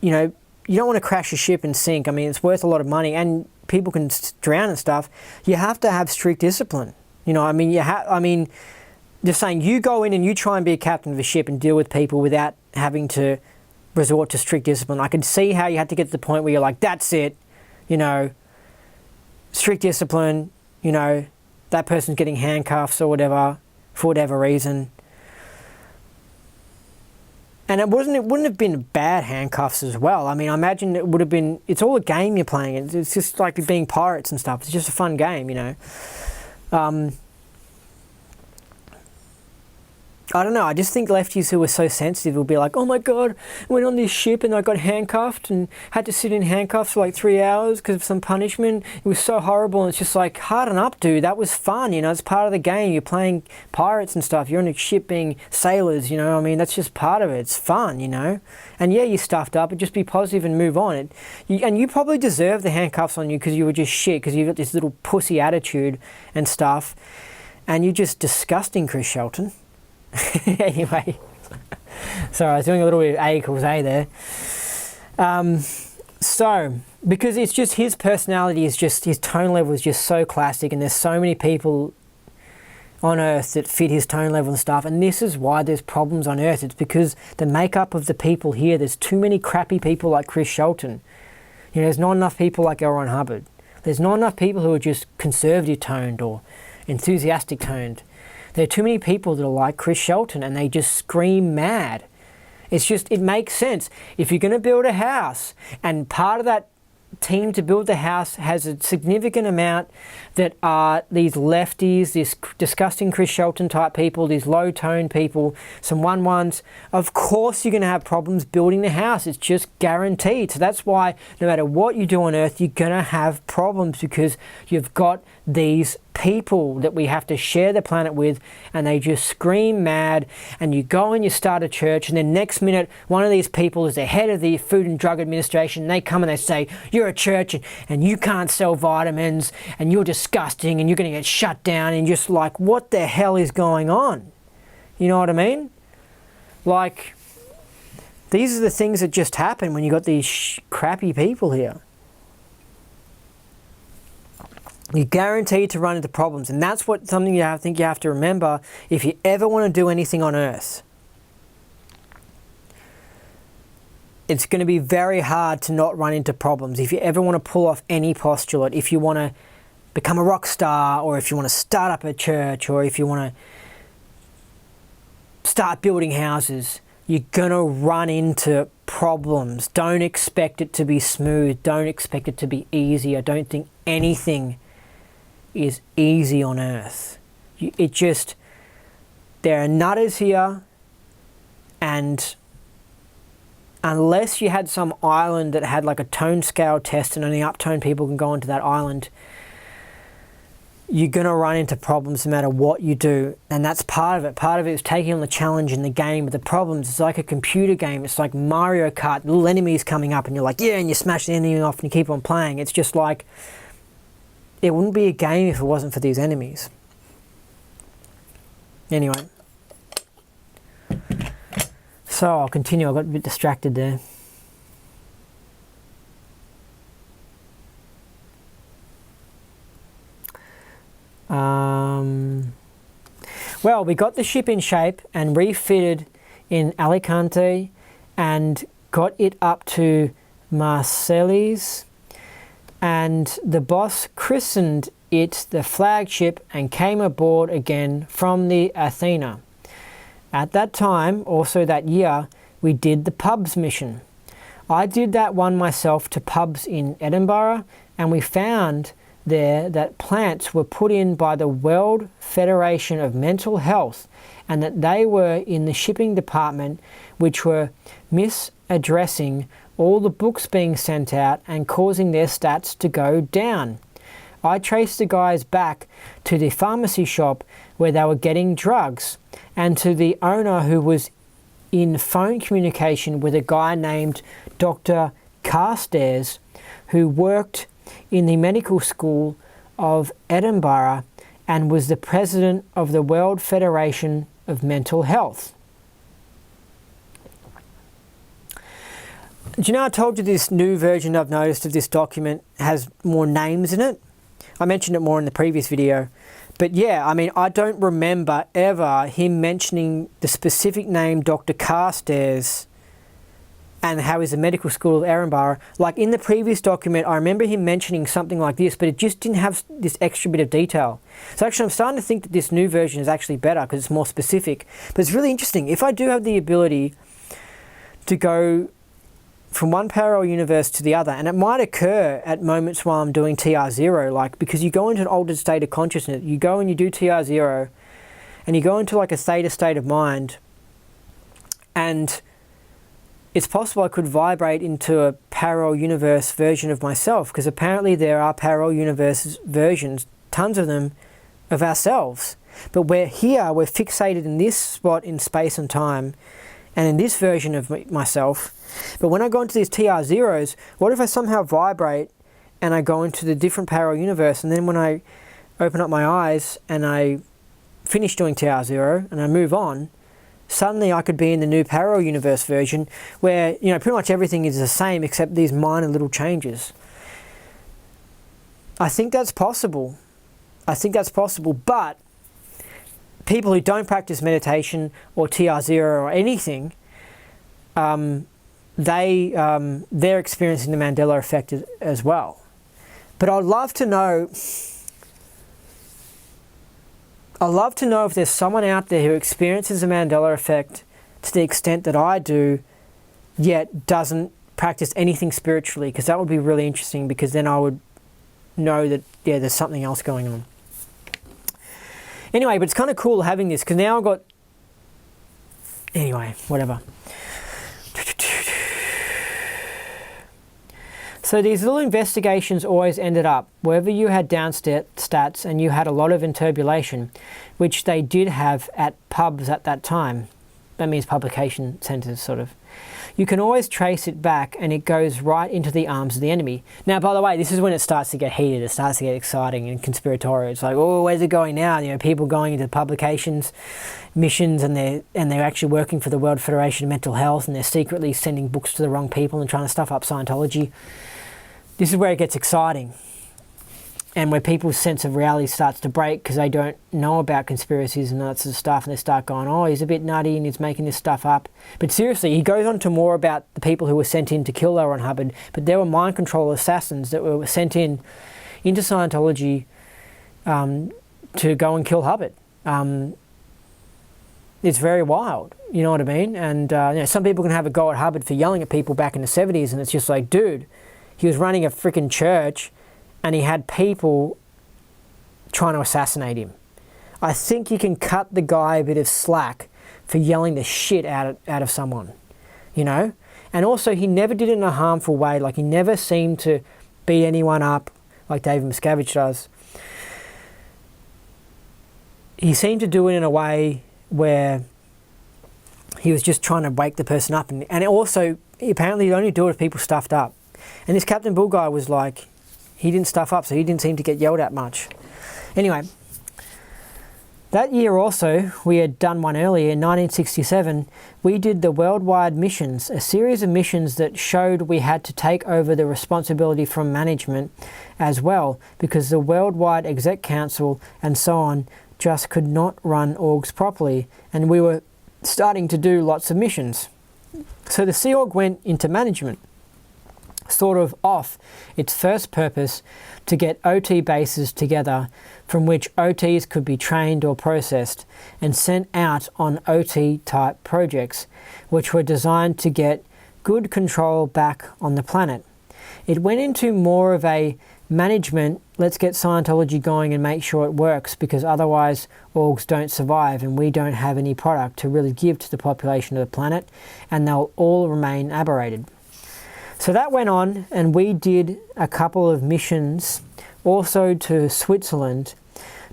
you know, you don't want to crash a ship and sink. I mean, it's worth a lot of money, and people can drown and stuff. You have to have strict discipline. You know, I mean, just saying, you go in and you try and be a captain of a ship and deal with people without having to resort to strict discipline. I could see how you had to get to the point where you're like, that's it, you know, strict discipline, you know, that person's getting handcuffs or whatever, for whatever reason. And it wouldn't have been bad handcuffs as well. I mean, I imagine it would have been, it's all a game you're playing. It's just like being pirates and stuff. It's just a fun game, you know. I don't know, I just think lefties who are so sensitive will be like, oh my God, I went on this ship and I got handcuffed and had to sit in handcuffs for like 3 hours because of some punishment. It was so horrible. And it's just like, harden up, dude. That was fun, you know, it's part of the game. You're playing pirates and stuff. You're on a ship being sailors, you know. I mean, that's just part of it. It's fun, you know. And yeah, you stuffed up, but just be positive and move on. And you probably deserve the handcuffs on you because you were just shit, because you've got this little pussy attitude and stuff. And you're just disgusting, Chris Shelton. Anyway, sorry, I was doing a little bit of A equals A there. So, because it's just his personality is just, his tone level is just so classic, and there's so many people on Earth that fit his tone level and stuff, and this is why there's problems on Earth. It's because the makeup of the people here, there's too many crappy people like Chris Shelton. You know, there's not enough people like L. Ron Hubbard. There's not enough people who are just conservative toned or enthusiastic toned. There are too many people that are like Chris Shelton, and they just scream mad. It's just, it makes sense. If you're going to build a house, and part of that team to build the house has a significant amount that are these lefties, this disgusting Chris Shelton type people, these low tone people, some one-ones, of course you're going to have problems building the house. It's just guaranteed. So that's why no matter what you do on Earth, you're going to have problems, because you've got these people that we have to share the planet with, and they just scream mad. And you go and you start a church, and then next minute one of these people is the head of the Food and Drug Administration, and they come and they say, you're a church and you can't sell vitamins and you're disgusting and you're going to get shut down, and just like, what the hell is going on? You know what I mean? Like, these are the things that just happen when you got these crappy people here. You're guaranteed to run into problems, and that's something I think you have to remember if you ever want to do anything on Earth. It's going to be very hard to not run into problems if you ever want to pull off any postulate. If you want to become a rock star, or if you want to start up a church, or if you want to start building houses, you're going to run into problems. Don't expect it to be smooth. Don't expect it to be easy. I don't think anything is easy on Earth. It just, there are nutters here, and unless you had some island that had like a tone scale test and only uptone people can go onto that island, you're going to run into problems no matter what you do. And that's part of it. Part of it is taking on the challenge in the game. But the problems, it's like a computer game. It's like Mario Kart, little enemies coming up, and you're like, yeah, and you smash the enemy off and you keep on playing. It's just like, it wouldn't be a game if it wasn't for these enemies. Anyway. So I'll continue. I got a bit distracted there. Well, we got the ship in shape and refitted in Alicante and got it up to Marseilles, and the boss christened it the flagship and came aboard again from the Athena. At that time, also that year, we did the pubs mission. I did that one myself to pubs in Edinburgh, and we found there that plants were put in by the World Federation of Mental Health, and that they were in the shipping department, which were misaddressing all the books being sent out and causing their stats to go down. I traced the guys back to the pharmacy shop where they were getting drugs, and to the owner who was in phone communication with a guy named Dr. Carstairs, who worked in the medical school of Edinburgh and was the president of the World Federation of Mental Health. Do you know I told you this new version I've noticed of this document has more names in it? I mentioned it more in the previous video. But yeah, I mean, I don't remember ever him mentioning the specific name Dr. Carstairs and how he's a medical school of Edinburgh. Like in the previous document, I remember him mentioning something like this, but it just didn't have this extra bit of detail. So actually I'm starting to think that this new version is actually better because it's more specific. But it's really interesting. If I do have the ability to go from one parallel universe to the other, and it might occur at moments while I'm doing TR0, like because you go into an altered state of consciousness, you go and you do TR0, and you go into like a theta state of mind, and it's possible I could vibrate into a parallel universe version of myself, because apparently there are parallel universe versions, tons of them, of ourselves. But we're here, we're fixated in this spot in space and time, and in this version of myself. But when I go into these TR0s, what if I somehow vibrate and I go into the different parallel universe, and then when I open up my eyes and I finish doing TR0 and I move on, suddenly I could be in the new parallel universe version where, you know, pretty much everything is the same except these minor little changes. I think that's possible. But people who don't practice meditation or TR0 or anything, they're experiencing the Mandela effect as well. But I'd love to know if there's someone out there who experiences the Mandela effect to the extent that I do, yet doesn't practice anything spiritually, because that would be really interesting, because then I would know that, yeah, there's something else going on. Anyway, but it's kind of cool having this, because now I've got... Anyway, whatever. So these little investigations always ended up, wherever you had down stats and you had a lot of interbulation, which they did have at pubs at that time. That means publication centres, sort of. You can always trace it back, and it goes right into the arms of the enemy. Now, by the way, this is when it starts to get heated. It starts to get exciting and conspiratorial. It's like, oh, where's it going now? You know, people going into publications, missions, and they're actually working for the World Federation of Mental Health, and they're secretly sending books to the wrong people and trying to stuff up Scientology. This is where it gets exciting, and where people's sense of reality starts to break because they don't know about conspiracies and that sort of stuff, and they start going, oh, he's a bit nutty and he's making this stuff up. But seriously, he goes on to more about the people who were sent in to kill L. Ron Hubbard, but there were mind control assassins that were sent into Scientology to go and kill Hubbard. It's very wild, you know what I mean? And you know, some people can have a go at Hubbard for yelling at people back in the 70s, and it's just like, dude, he was running a freaking church and he had people trying to assassinate him. I think you can cut the guy a bit of slack for yelling the shit out of someone, you know? And also, he never did it in a harmful way. Like, he never seemed to beat anyone up like David Miscavige does. He seemed to do it in a way where he was just trying to wake the person up. And also, apparently, he'd only do it if people stuffed up. And this Captain Bull guy was like, he didn't stuff up, so he didn't seem to get yelled at much. Anyway, that year also, we had done one earlier, in 1967, we did the worldwide missions, a series of missions that showed we had to take over the responsibility from management as well, because the Worldwide Exec Council and so on just could not run orgs properly, and we were starting to do lots of missions. So the Sea Org went into management, sort of off its first purpose to get OT bases together from which OTs could be trained or processed and sent out on OT type projects, which were designed to get good control back on the planet. It went into more of a management, let's get Scientology going and make sure it works, because otherwise orgs don't survive and we don't have any product to really give to the population of the planet, and they'll all remain aberrated. So that went on, and we did a couple of missions also to Switzerland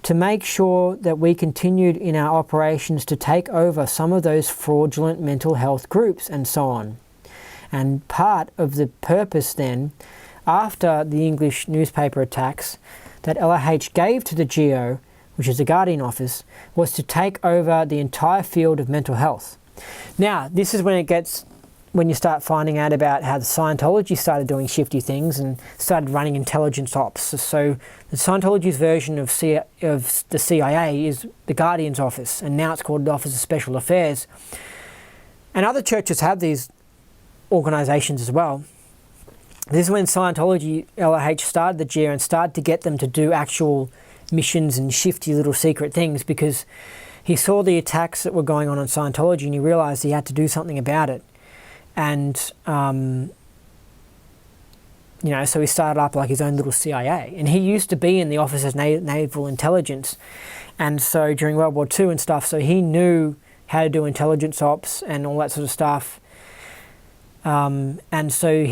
to make sure that we continued in our operations to take over some of those fraudulent mental health groups and so on. And part of the purpose then, after the English newspaper attacks that LRH gave to the GO, which is the Guardian Office, was to take over the entire field of mental health. Now, this is when you start finding out about how the Scientology started doing shifty things and started running intelligence ops. So the Scientology's version of the CIA is the Guardian's Office, and now it's called the Office of Special Affairs. And other churches have these organisations as well. This is when Scientology, LRH, started the GEO and started to get them to do actual missions and shifty little secret things, because he saw the attacks that were going on Scientology and he realised he had to do something about it. And, so he started up like his own little CIA. And he used to be in the Office of Naval Intelligence. And so during World War II and stuff, so he knew how to do intelligence ops and all that sort of stuff. And so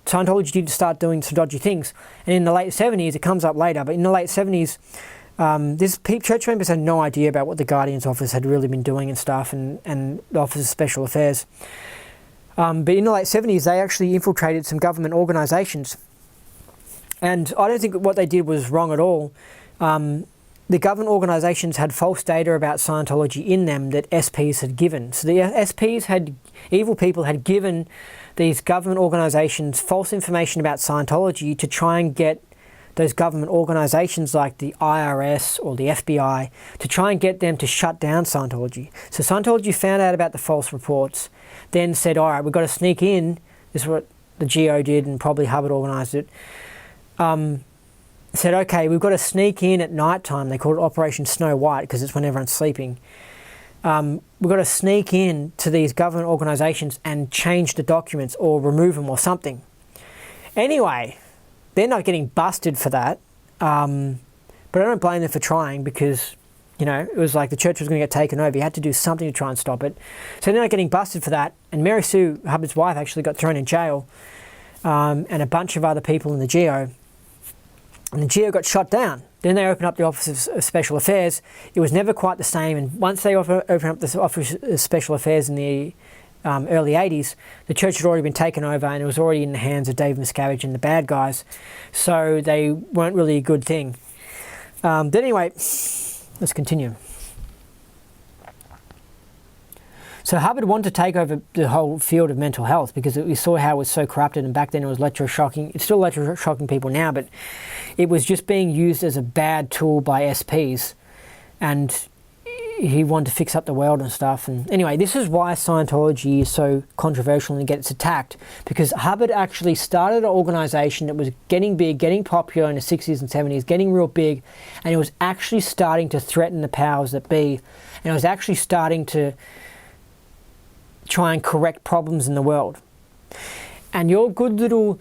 Scientology did start doing some dodgy things. And in the late 70s, it comes up later, but in the late 70s, church members had no idea about what the Guardian's Office had really been doing and stuff, and the Office of Special Affairs. But in the late 70s, they actually infiltrated some government organisations. And I don't think what they did was wrong at all. The government organisations had false data about Scientology in them that SPs had given. So the SPs evil people had given these government organisations false information about Scientology to try and get those government organisations like the IRS or the FBI to try and get them to shut down Scientology. So Scientology found out about the false reports, then said, all right, we've got to sneak in. This is what the GEO did, and probably Hubbard organised it. Said, okay, we've got to sneak in at night time. They called it Operation Snow White because it's when everyone's sleeping. We've got to sneak in to these government organisations and change the documents or remove them or something. Anyway, they're not getting busted for that. But I don't blame them for trying, because, it was like the church was going to get taken over. You had to do something to try and stop it. So they're not getting busted for that. And Mary Sue, Hubbard's wife, actually got thrown in jail, and a bunch of other people in the GEO. And the GEO got shut down. Then they opened up the Office of Special Affairs. It was never quite the same. And once they opened up the Office of Special Affairs in the early 80s, the church had already been taken over and it was already in the hands of Dave Miscavige and the bad guys. So they weren't really a good thing. But anyway, let's continue. So Hubbard wanted to take over the whole field of mental health because we saw how it was so corrupted, and back then it was electroshocking. It's still electroshocking people now, but it was just being used as a bad tool by SPs, and he wanted to fix up the world and stuff. And anyway, this is why Scientology is so controversial and gets attacked, because Hubbard actually started an organisation that was getting big, getting popular in the 60s and 70s, getting real big, and it was actually starting to threaten the powers that be, and it was actually starting to try and correct problems in the world. And your good little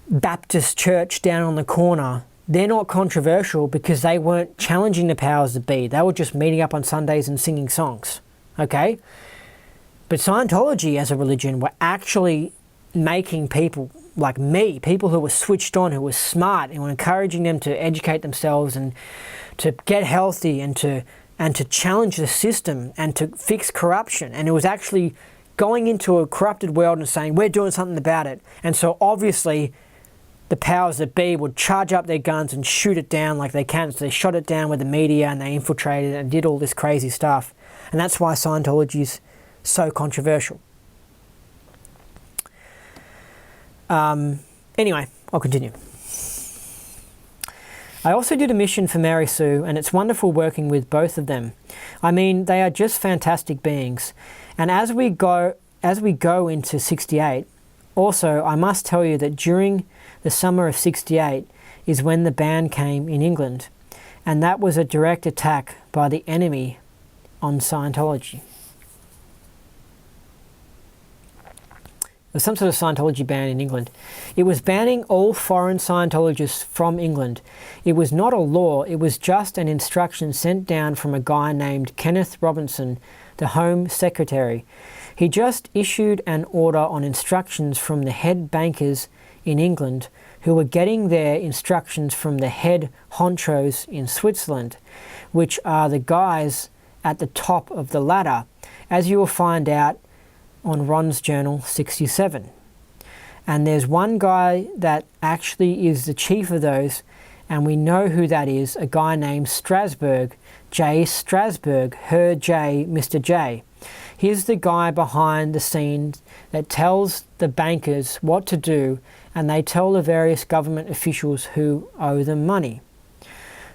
Baptist church down on the corner, they're not controversial because they weren't challenging the powers that be. They were just meeting up on Sundays and singing songs, okay? But Scientology as a religion were actually making people like me, people who were switched on, who were smart, and were encouraging them to educate themselves and to get healthy and to challenge the system and to fix corruption. And it was actually going into a corrupted world and saying, we're doing something about it. And so obviously the powers that be would charge up their guns and shoot it down like they can. So they shot it down with the media and they infiltrated and did all this crazy stuff. And that's why Scientology is so controversial. Anyway, I'll continue. I also did a mission for Mary Sue, and it's wonderful working with both of them. I mean, they are just fantastic beings. And as we go into 68, also I must tell you that during the summer of 68 is when the ban came in England, and that was a direct attack by the enemy on Scientology. There was some sort of Scientology ban in England. It was banning all foreign Scientologists from England. It was not a law, it was just an instruction sent down from a guy named Kenneth Robinson, the Home Secretary. He just issued an order on instructions from the head bankers in England, who were getting their instructions from the head honchos in Switzerland, which are the guys at the top of the ladder, as you will find out on Ron's Journal 67. And there's one guy that actually is the chief of those, and we know who that is, a guy named Strasberg, J. Strasberg, Her J, Mr. J. He's the guy behind the scenes that tells the bankers what to do, and they tell the various government officials who owe them money.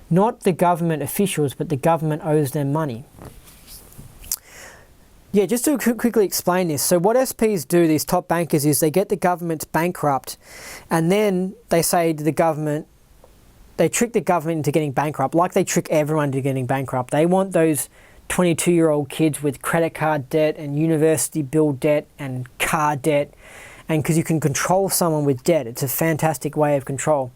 Not the government officials, but the government owes them money. Yeah, just to quickly explain this. So what SPs do, these top bankers, is they get the government bankrupt, and then they say to the government, they trick the government into getting bankrupt, like they trick everyone into getting bankrupt. They want those 22-year-old kids with credit card debt and university bill debt and car debt, and because you can control someone with debt. It's a fantastic way of control.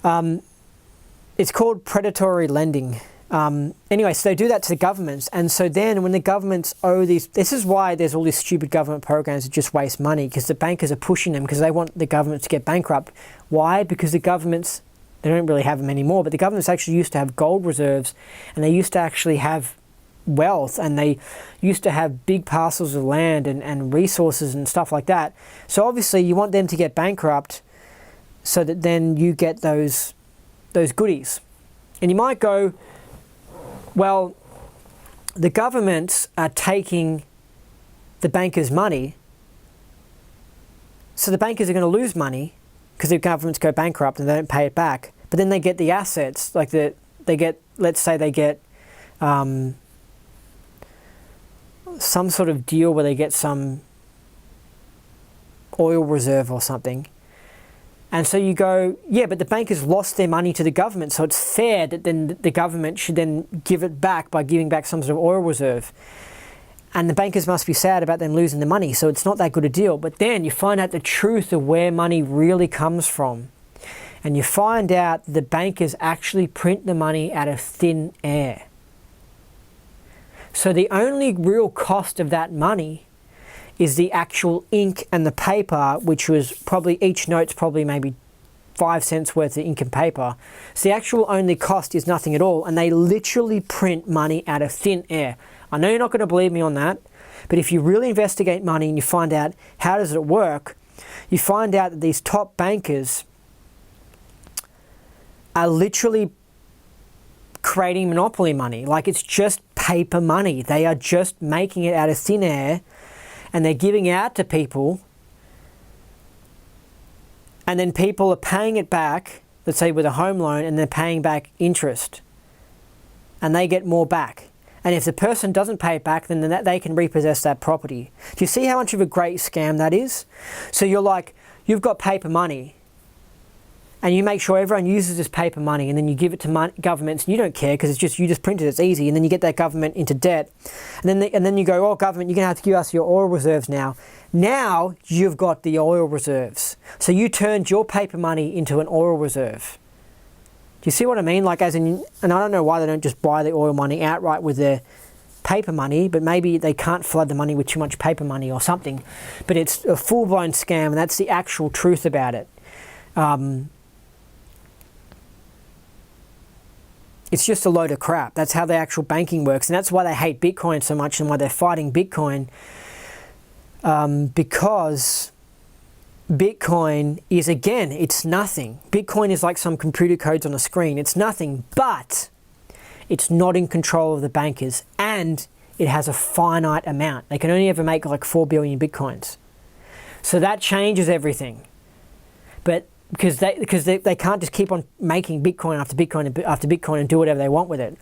It's called predatory lending. Anyway, so they do that to the governments, and so then when the governments owe these, this is why there's all these stupid government programs that just waste money, because the bankers are pushing them because they want the governments to get bankrupt. Why? Because the governments, they don't really have them anymore, but the governments actually used to have gold reserves, and they used to actually have wealth, and they used to have big parcels of land and resources and stuff like that. So obviously you want them to get bankrupt so that then you get those goodies. And you might go, well, the governments are taking the bankers' money, so the bankers are going to lose money because the governments go bankrupt and they don't pay it back. But then they get the assets, like they get, let's say they get some sort of deal where they get some oil reserve or something. And so you go, yeah, but the bankers lost their money to the government, so it's fair that then the government should then give it back by giving back some sort of oil reserve. And the bankers must be sad about them losing the money, so it's not that good a deal. But then you find out the truth of where money really comes from. And you find out the bankers actually print the money out of thin air. So the only real cost of that money is the actual ink and the paper, which was probably, each note's probably maybe 5 cents worth of ink and paper. So the actual only cost is nothing at all, and they literally print money out of thin air. I know you're not going to believe me on that, but if you really investigate money and you find out how does it work, you find out that these top bankers are literally creating monopoly money. Like, it's just paper money. They are just making it out of thin air, and they're giving it out to people, and then people are paying it back, let's say with a home loan, and they're paying back interest, and they get more back. And if the person doesn't pay it back, then they can repossess that property. Do you see how much of a great scam that is? So you're like, you've got paper money, and you make sure everyone uses this paper money, and then you give it to governments, and you don't care because you just print it, it's easy, and then you get that government into debt, and then you go, oh, government, you're going to have to give us your oil reserves now. Now you've got the oil reserves. So you turned your paper money into an oil reserve. Do you see what I mean? Like, as in, and I don't know why they don't just buy the oil money outright with their paper money, but maybe they can't flood the money with too much paper money or something. But it's a full-blown scam, and that's the actual truth about it. It's just a load of crap. That's how the actual banking works, and that's why they hate Bitcoin so much and why they're fighting Bitcoin, because Bitcoin is, again, it's nothing. Bitcoin is like some computer codes on a screen. It's nothing, but it's not in control of the bankers, and it has a finite amount. They can only ever make like 4 billion Bitcoins. So that changes everything. But because they can't just keep on making Bitcoin after Bitcoin after Bitcoin and do whatever they want with it.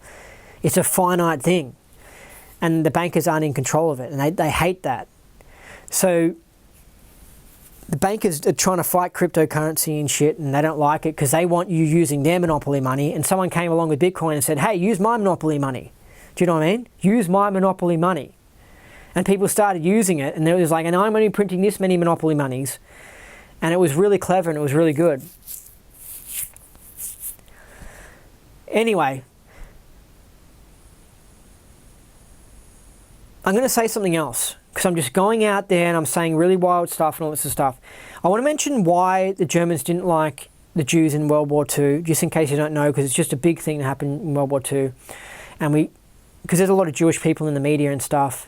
It's a finite thing. And the bankers aren't in control of it, and they hate that. So the bankers are trying to fight cryptocurrency and shit, and they don't like it because they want you using their monopoly money, and someone came along with Bitcoin and said, hey, use my monopoly money. Do you know what I mean? Use my monopoly money. And people started using it, and it was like, and I'm only printing this many monopoly monies. And it was really clever, and it was really good. Anyway, I'm going to say something else, because I'm just going out there and I'm saying really wild stuff and all this stuff. I want to mention why the Germans didn't like the Jews in World War II, just in case you don't know, because it's just a big thing that happened in World War II. And because there's a lot of Jewish people in the media and stuff,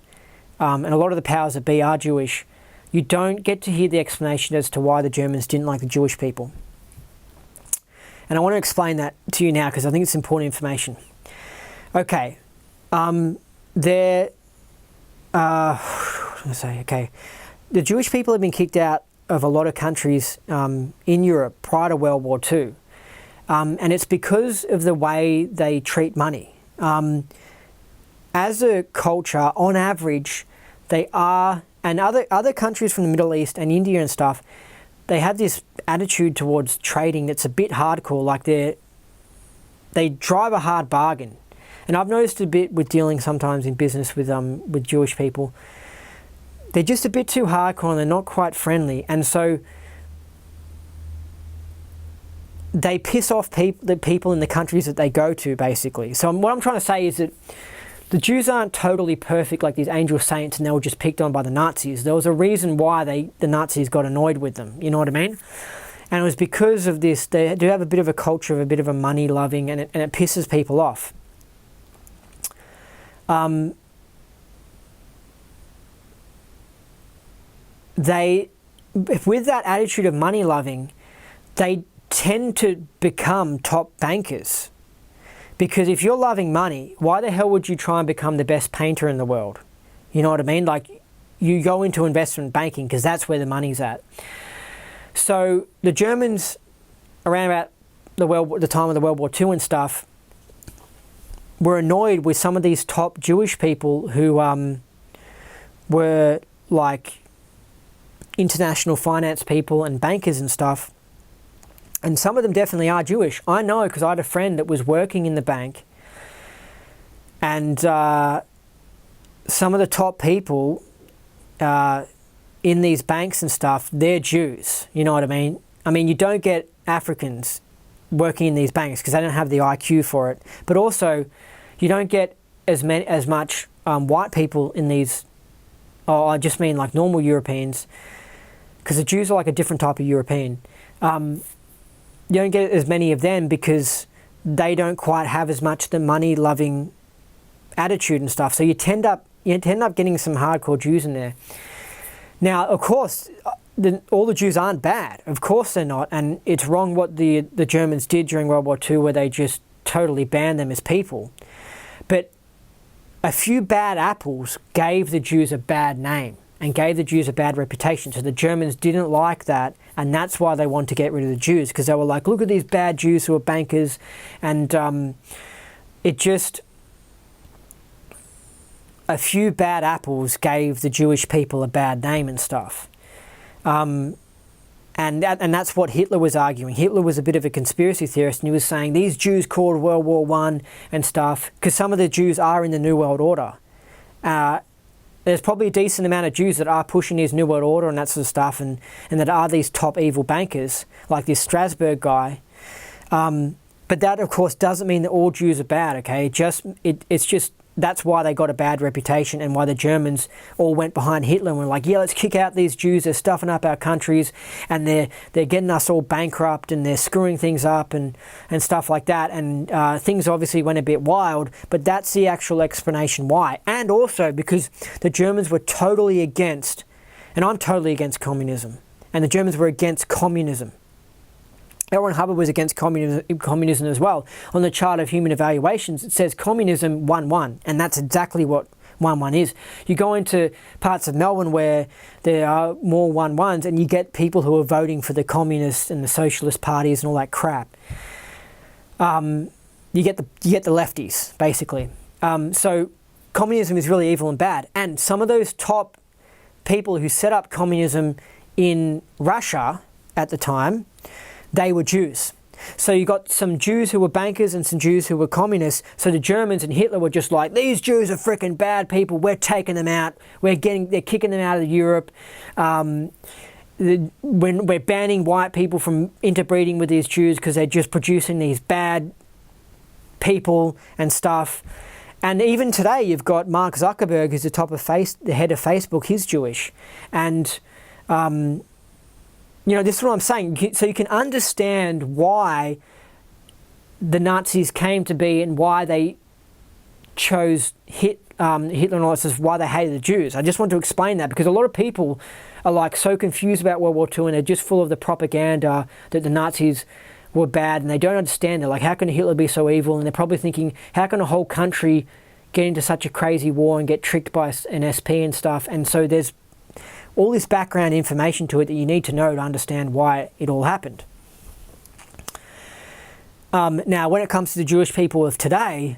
and a lot of the powers that be are Jewish. You don't get to hear the explanation as to why the Germans didn't like the Jewish people. And I want to explain that to you now because I think it's important information. Okay. The Jewish people have been kicked out of a lot of countries in Europe prior to World War II. And it's because of the way they treat money. And as a culture, on average, they are, and other countries from the Middle East and India and stuff, they have this attitude towards trading that's a bit hardcore. Like they drive a hard bargain. And I've noticed a bit with dealing sometimes in business with Jewish people. They're just a bit too hardcore and they're not quite friendly. And so they piss off the people in the countries that they go to, basically. So what I'm trying to say is that the Jews aren't totally perfect like these angel saints and they were just picked on by the Nazis. There was a reason why the Nazis got annoyed with them, you know what I mean? And it was because of this. They do have a bit of a culture of a bit of a money loving, and it pisses people off. With that attitude of money loving, they tend to become top bankers. Because if you're loving money, why the hell would you try and become the best painter in the world? You know what I mean? Like, you go into investment banking because that's where the money's at. So the Germans, around about the time of the World War II and stuff, were annoyed with some of these top Jewish people who were like international finance people and bankers and stuff. And some of them definitely are Jewish. I know because I had a friend that was working in the bank, and some of the top people in these banks and stuff, they're Jews. You know what I mean? I mean, you don't get Africans working in these banks because they don't have the IQ for it. But also, you don't get as much white people in these. Oh, I just mean like normal Europeans, because the Jews are like a different type of European. You don't get as many of them because they don't quite have as much the money-loving attitude and stuff. So you tend up getting some hardcore Jews in there. Now, of course, all the Jews aren't bad. Of course they're not. And it's wrong what the Germans did during World War II, where they just totally banned them as people. But a few bad apples gave the Jews a bad name and gave the Jews a bad reputation. So the Germans didn't like that, and that's why they wanted to get rid of the Jews, because they were like, look at these bad Jews who are bankers, and it just... a few bad apples gave the Jewish people a bad name and stuff. And that's what Hitler was arguing. Hitler was a bit of a conspiracy theorist, and he was saying these Jews caused World War I and stuff, because some of the Jews are in the New World Order. There's probably a decent amount of Jews that are pushing his New World Order and that sort of stuff, and that are these top evil bankers, like this Strasbourg guy. But that, of course, doesn't mean that all Jews are bad, okay? It's just that's why they got a bad reputation, and why the Germans all went behind Hitler and were like, yeah, let's kick out these Jews, they're stuffing up our countries, and they're getting us all bankrupt, and they're screwing things up and stuff like that. And things obviously went a bit wild, but that's the actual explanation why. And also because the Germans were totally against, and I'm totally against communism, and the Germans were against communism. L. Ron Hubbard was against communism as well. On the chart of human evaluations, it says communism 1-1, and that's exactly what 1-1 is. You go into parts of Melbourne where there are more 1-1s, and you get people who are voting for the communist and the socialist parties and all that crap. You get the lefties, basically. So communism is really evil and bad. And some of those top people who set up communism in Russia at the time, they were Jews. So you got some Jews who were bankers and some Jews who were communists. So the Germans and Hitler were just like, these Jews are freaking bad people. We're taking them out. They're kicking them out of Europe. When we're banning white people from interbreeding with these Jews because they're just producing these bad people and stuff. And even today, you've got Mark Zuckerberg, who's the head of Facebook. He's Jewish, and you know, this is what I'm saying. So you can understand why the Nazis came to be and why they chose Hitler and all this, why they hated the Jews. I just want to explain that because a lot of people are like so confused about World War II and they're just full of the propaganda that the Nazis were bad, and they don't understand. They're like, how can Hitler be so evil? And they're probably thinking, how can a whole country get into such a crazy war and get tricked by an SP and stuff? And so there's all this background information to it that you need to know to understand why it all happened. Now, when it comes to the Jewish people of today,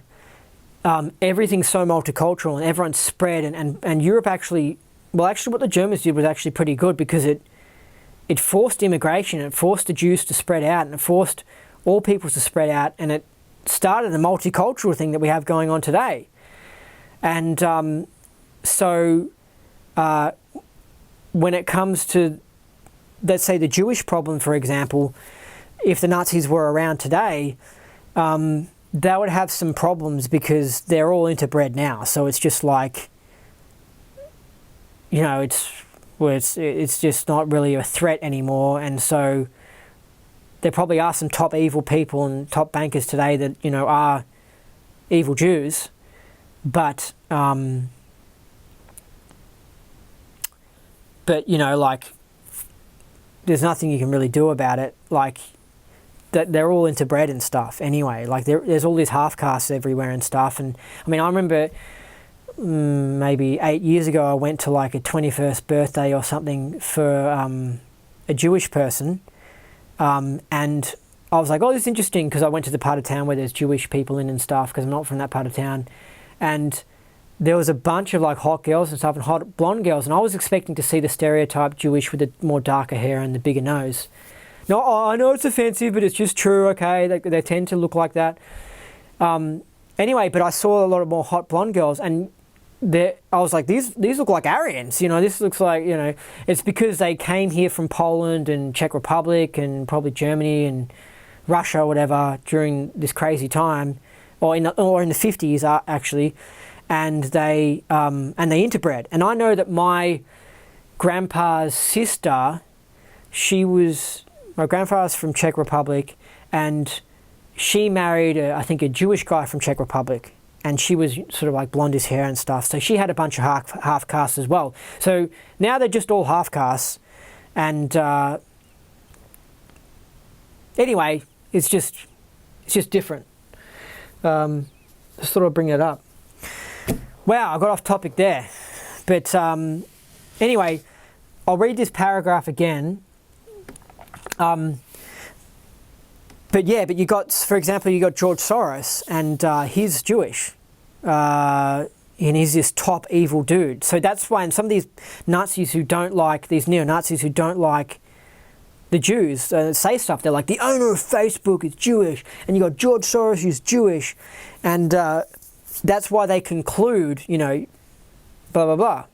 everything's so multicultural and everyone's spread, and Europe actually, well, actually what the Germans did was actually pretty good, because it forced immigration, it forced the Jews to spread out, and it forced all peoples to spread out, and it started a multicultural thing that we have going on today. And when it comes to, let's say, the Jewish problem, for example, if the Nazis were around today, they would have some problems, because they're all interbred now. So it's just like, you know, it's just not really a threat anymore. And so there probably are some top evil people and top bankers today that, you know, are evil Jews, but you know, like, there's nothing you can really do about it. Like, that they're all interbred and stuff anyway. Like, there's all these half castes everywhere and stuff. And I mean, I remember maybe 8 years ago, I went to like a 21st birthday or something for a Jewish person, and I was like, oh, this is interesting, because I went to the part of town where there's Jewish people in and stuff, because I'm not from that part of town. And there was a bunch of like hot girls and stuff, and hot blonde girls, and I was expecting to see the stereotype Jewish with the more darker hair and the bigger nose. No, I know it's offensive, but it's just true, okay? They tend to look like that. Anyway, but I saw a lot of more hot blonde girls, and I was like, these look like Aryans, you know, this looks like, you know, it's because they came here from Poland and Czech Republic and probably Germany and Russia or whatever during this crazy time, or in the 50s actually, and they interbred. And I know that my grandpa's sister, my grandfather's from Czech Republic, and she married, I think, a Jewish guy from Czech Republic, and she was sort of like blondish hair and stuff. So she had a bunch of half castes as well. So now they're just all half castes, and anyway, it's just different. Just thought I'd bring it up. Wow, I got off topic there, but anyway, I'll read this paragraph again. But you got, for example, you got George Soros, and he's Jewish, and he's this top evil dude. So that's why, and some of these Nazis who don't like, these neo-Nazis who don't like the Jews, say stuff. They're like, the owner of Facebook is Jewish, and you got George Soros who's Jewish, and that's why they conclude, you know, blah, blah, blah.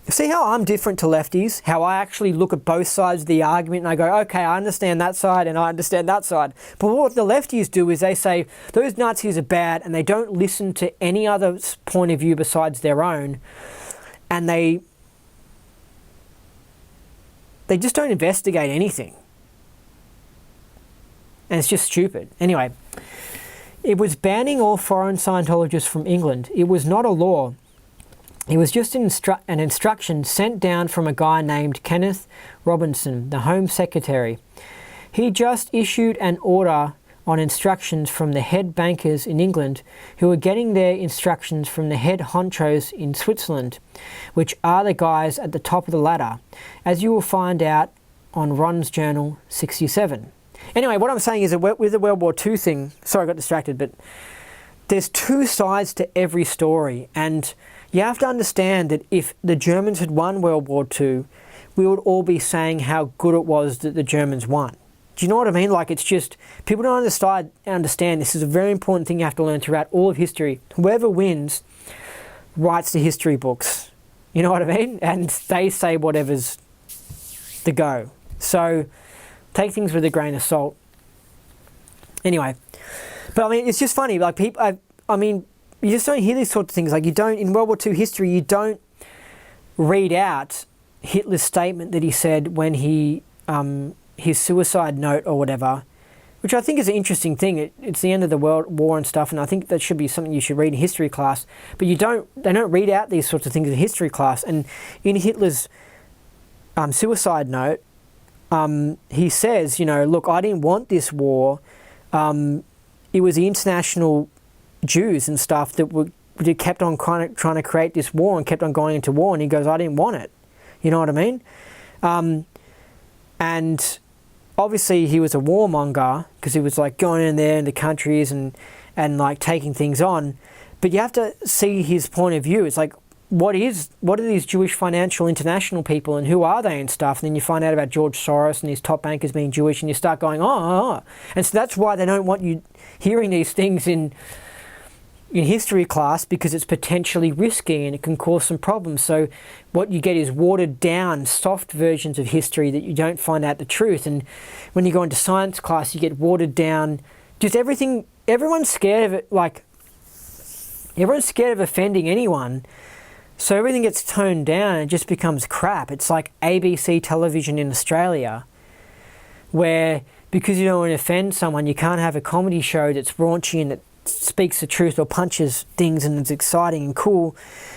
See how I'm different to lefties? How I actually look at both sides of the argument and I go, okay, I understand that side and I understand that side. But what the lefties do is they say, those Nazis are bad, and they don't listen to any other point of view besides their own. And they just don't investigate anything. And it's just stupid. Anyway, it was banning all foreign Scientologists from England. It was not a law. It was just an instruction sent down from a guy named Kenneth Robinson, the Home Secretary. He just issued an order on instructions from the head bankers in England, who were getting their instructions from the head honchos in Switzerland, which are the guys at the top of the ladder, as you will find out on Ron's Journal 67. Anyway, what I'm saying is that with the World War II thing, sorry I got distracted, but there's two sides to every story, and you have to understand that if the Germans had won World War II, we would all be saying how good it was that the Germans won. Do you know what I mean? Like, it's just, people don't understand this is a very important thing you have to learn throughout all of history. Whoever wins writes the history books. You know what I mean? And they say whatever's the go. So take things with a grain of salt. Anyway, but I mean, it's just funny. Like, people, I mean, you just don't hear these sorts of things. Like, you don't, in World War II history, you don't read out Hitler's statement that he said when he, his suicide note or whatever, which I think is an interesting thing. It's the end of the World War and stuff, and I think that should be something you should read in history class. But they don't read out these sorts of things in history class. And in Hitler's suicide note, he says, you know, look, I didn't want this war. It was the international Jews and stuff that kept on trying to create this war and kept on going into war, and he goes, I didn't want it. You know what I mean? And obviously he was a warmonger, because he was like going in there into countries and like taking things on. But you have to see his point of view. It's like, what are these Jewish financial international people, and who are they and stuff? And then you find out about George Soros and his top bankers being Jewish, and you start going, oh. And so that's why they don't want you hearing these things in history class, because it's potentially risky and it can cause some problems. So what you get is watered down, soft versions of history that you don't find out the truth. And when you go into science class, you get watered down, just everything. Everyone's scared of it, like, everyone's scared of offending anyone. So everything gets toned down and it just becomes crap. It's like ABC television in Australia, where because you don't want to offend someone, you can't have a comedy show that's raunchy and that speaks the truth or punches things and it's exciting and cool,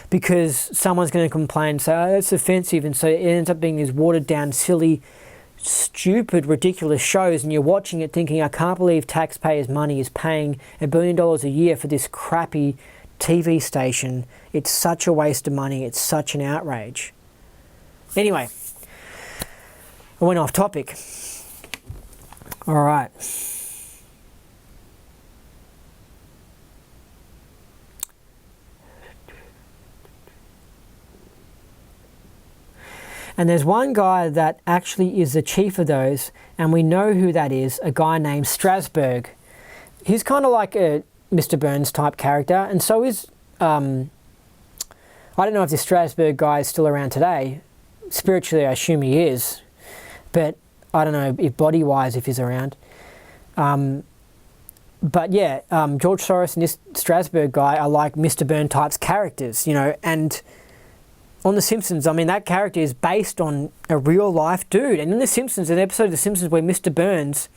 because someone's going to complain and say, oh, that's offensive. And so it ends up being these watered down, silly, stupid, ridiculous shows, and you're watching it thinking, I can't believe taxpayers' money is paying $1 billion a year for this crappy TV station. It's such a waste of money. It's such an outrage. Anyway, I went off topic. All right. And there's one guy that actually is the chief of those, and we know who that is, a guy named Strasberg. He's kind of like a Mr. Burns type character, and so is, I don't know if this Strasberg guy is still around today. Spiritually, I assume he is, but I don't know if body-wise if he's around. But yeah, George Soros and this Strasberg guy are like Mr. Burns types characters, you know, and on The Simpsons, I mean, that character is based on a real-life dude. And in The Simpsons, an episode of The Simpsons where Mr. Burns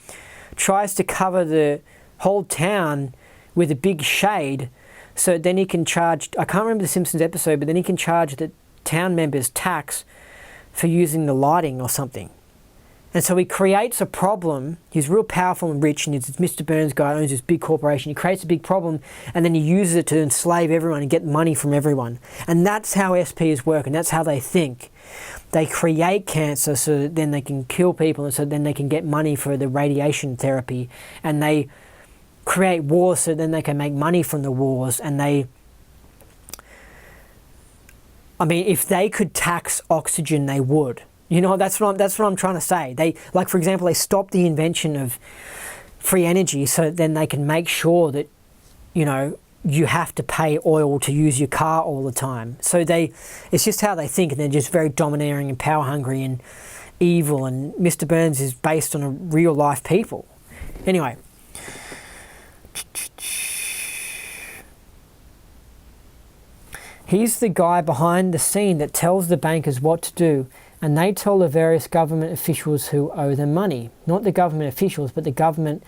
tries to cover the whole town with a big shade, so then he can charge, I can't remember The Simpsons episode, but then he can charge the town members tax for using the lighting or something. And so he creates a problem. He's real powerful and rich, and he's this Mr. Burns guy, owns this big corporation. He creates a big problem, and then he uses it to enslave everyone and get money from everyone. And that's how SPs work, and that's how they think. They create cancer so that then they can kill people, and so then they can get money for the radiation therapy. And they create wars so then they can make money from the wars. And I mean, if they could tax oxygen, they would. You know, that's what I'm trying to say. They, like, for example, they stopped the invention of free energy so then they can make sure that, you know, you have to pay oil to use your car all the time. So it's just how they think, and they're just very domineering and power hungry and evil. And Mr. Burns is based on a real life people. Anyway. He's the guy behind the scene that tells the bankers what to do, and they tell the various government officials who owe them money. Not the government officials, but the government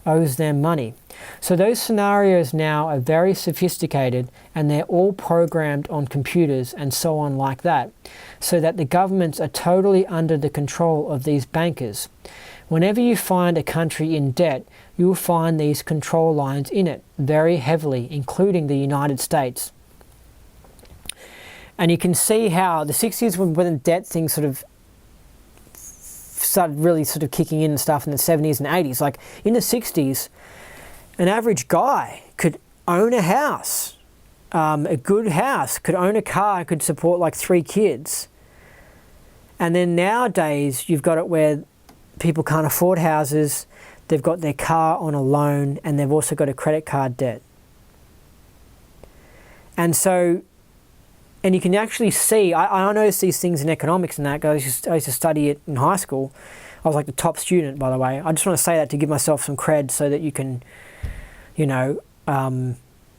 owes them money. So those scenarios now are very sophisticated, and they're all programmed on computers and so on like that, so that the governments are totally under the control of these bankers. Whenever you find a country in debt, you'll find these control lines in it very heavily, including the United States. And you can see how the 60s, when the debt thing sort of started really sort of kicking in and stuff in the 70s and 80s. Like in the 60s, an average guy could own a house, a good house, could own a car, could support like 3 kids. And then nowadays, you've got it where people can't afford houses, they've got their car on a loan, and they've also got a credit card debt. And so, and you can actually see, I noticed these things in economics and that, I used to study it in high school. I was like the top student, by the way. I just want to say that to give myself some cred so that you can, you know,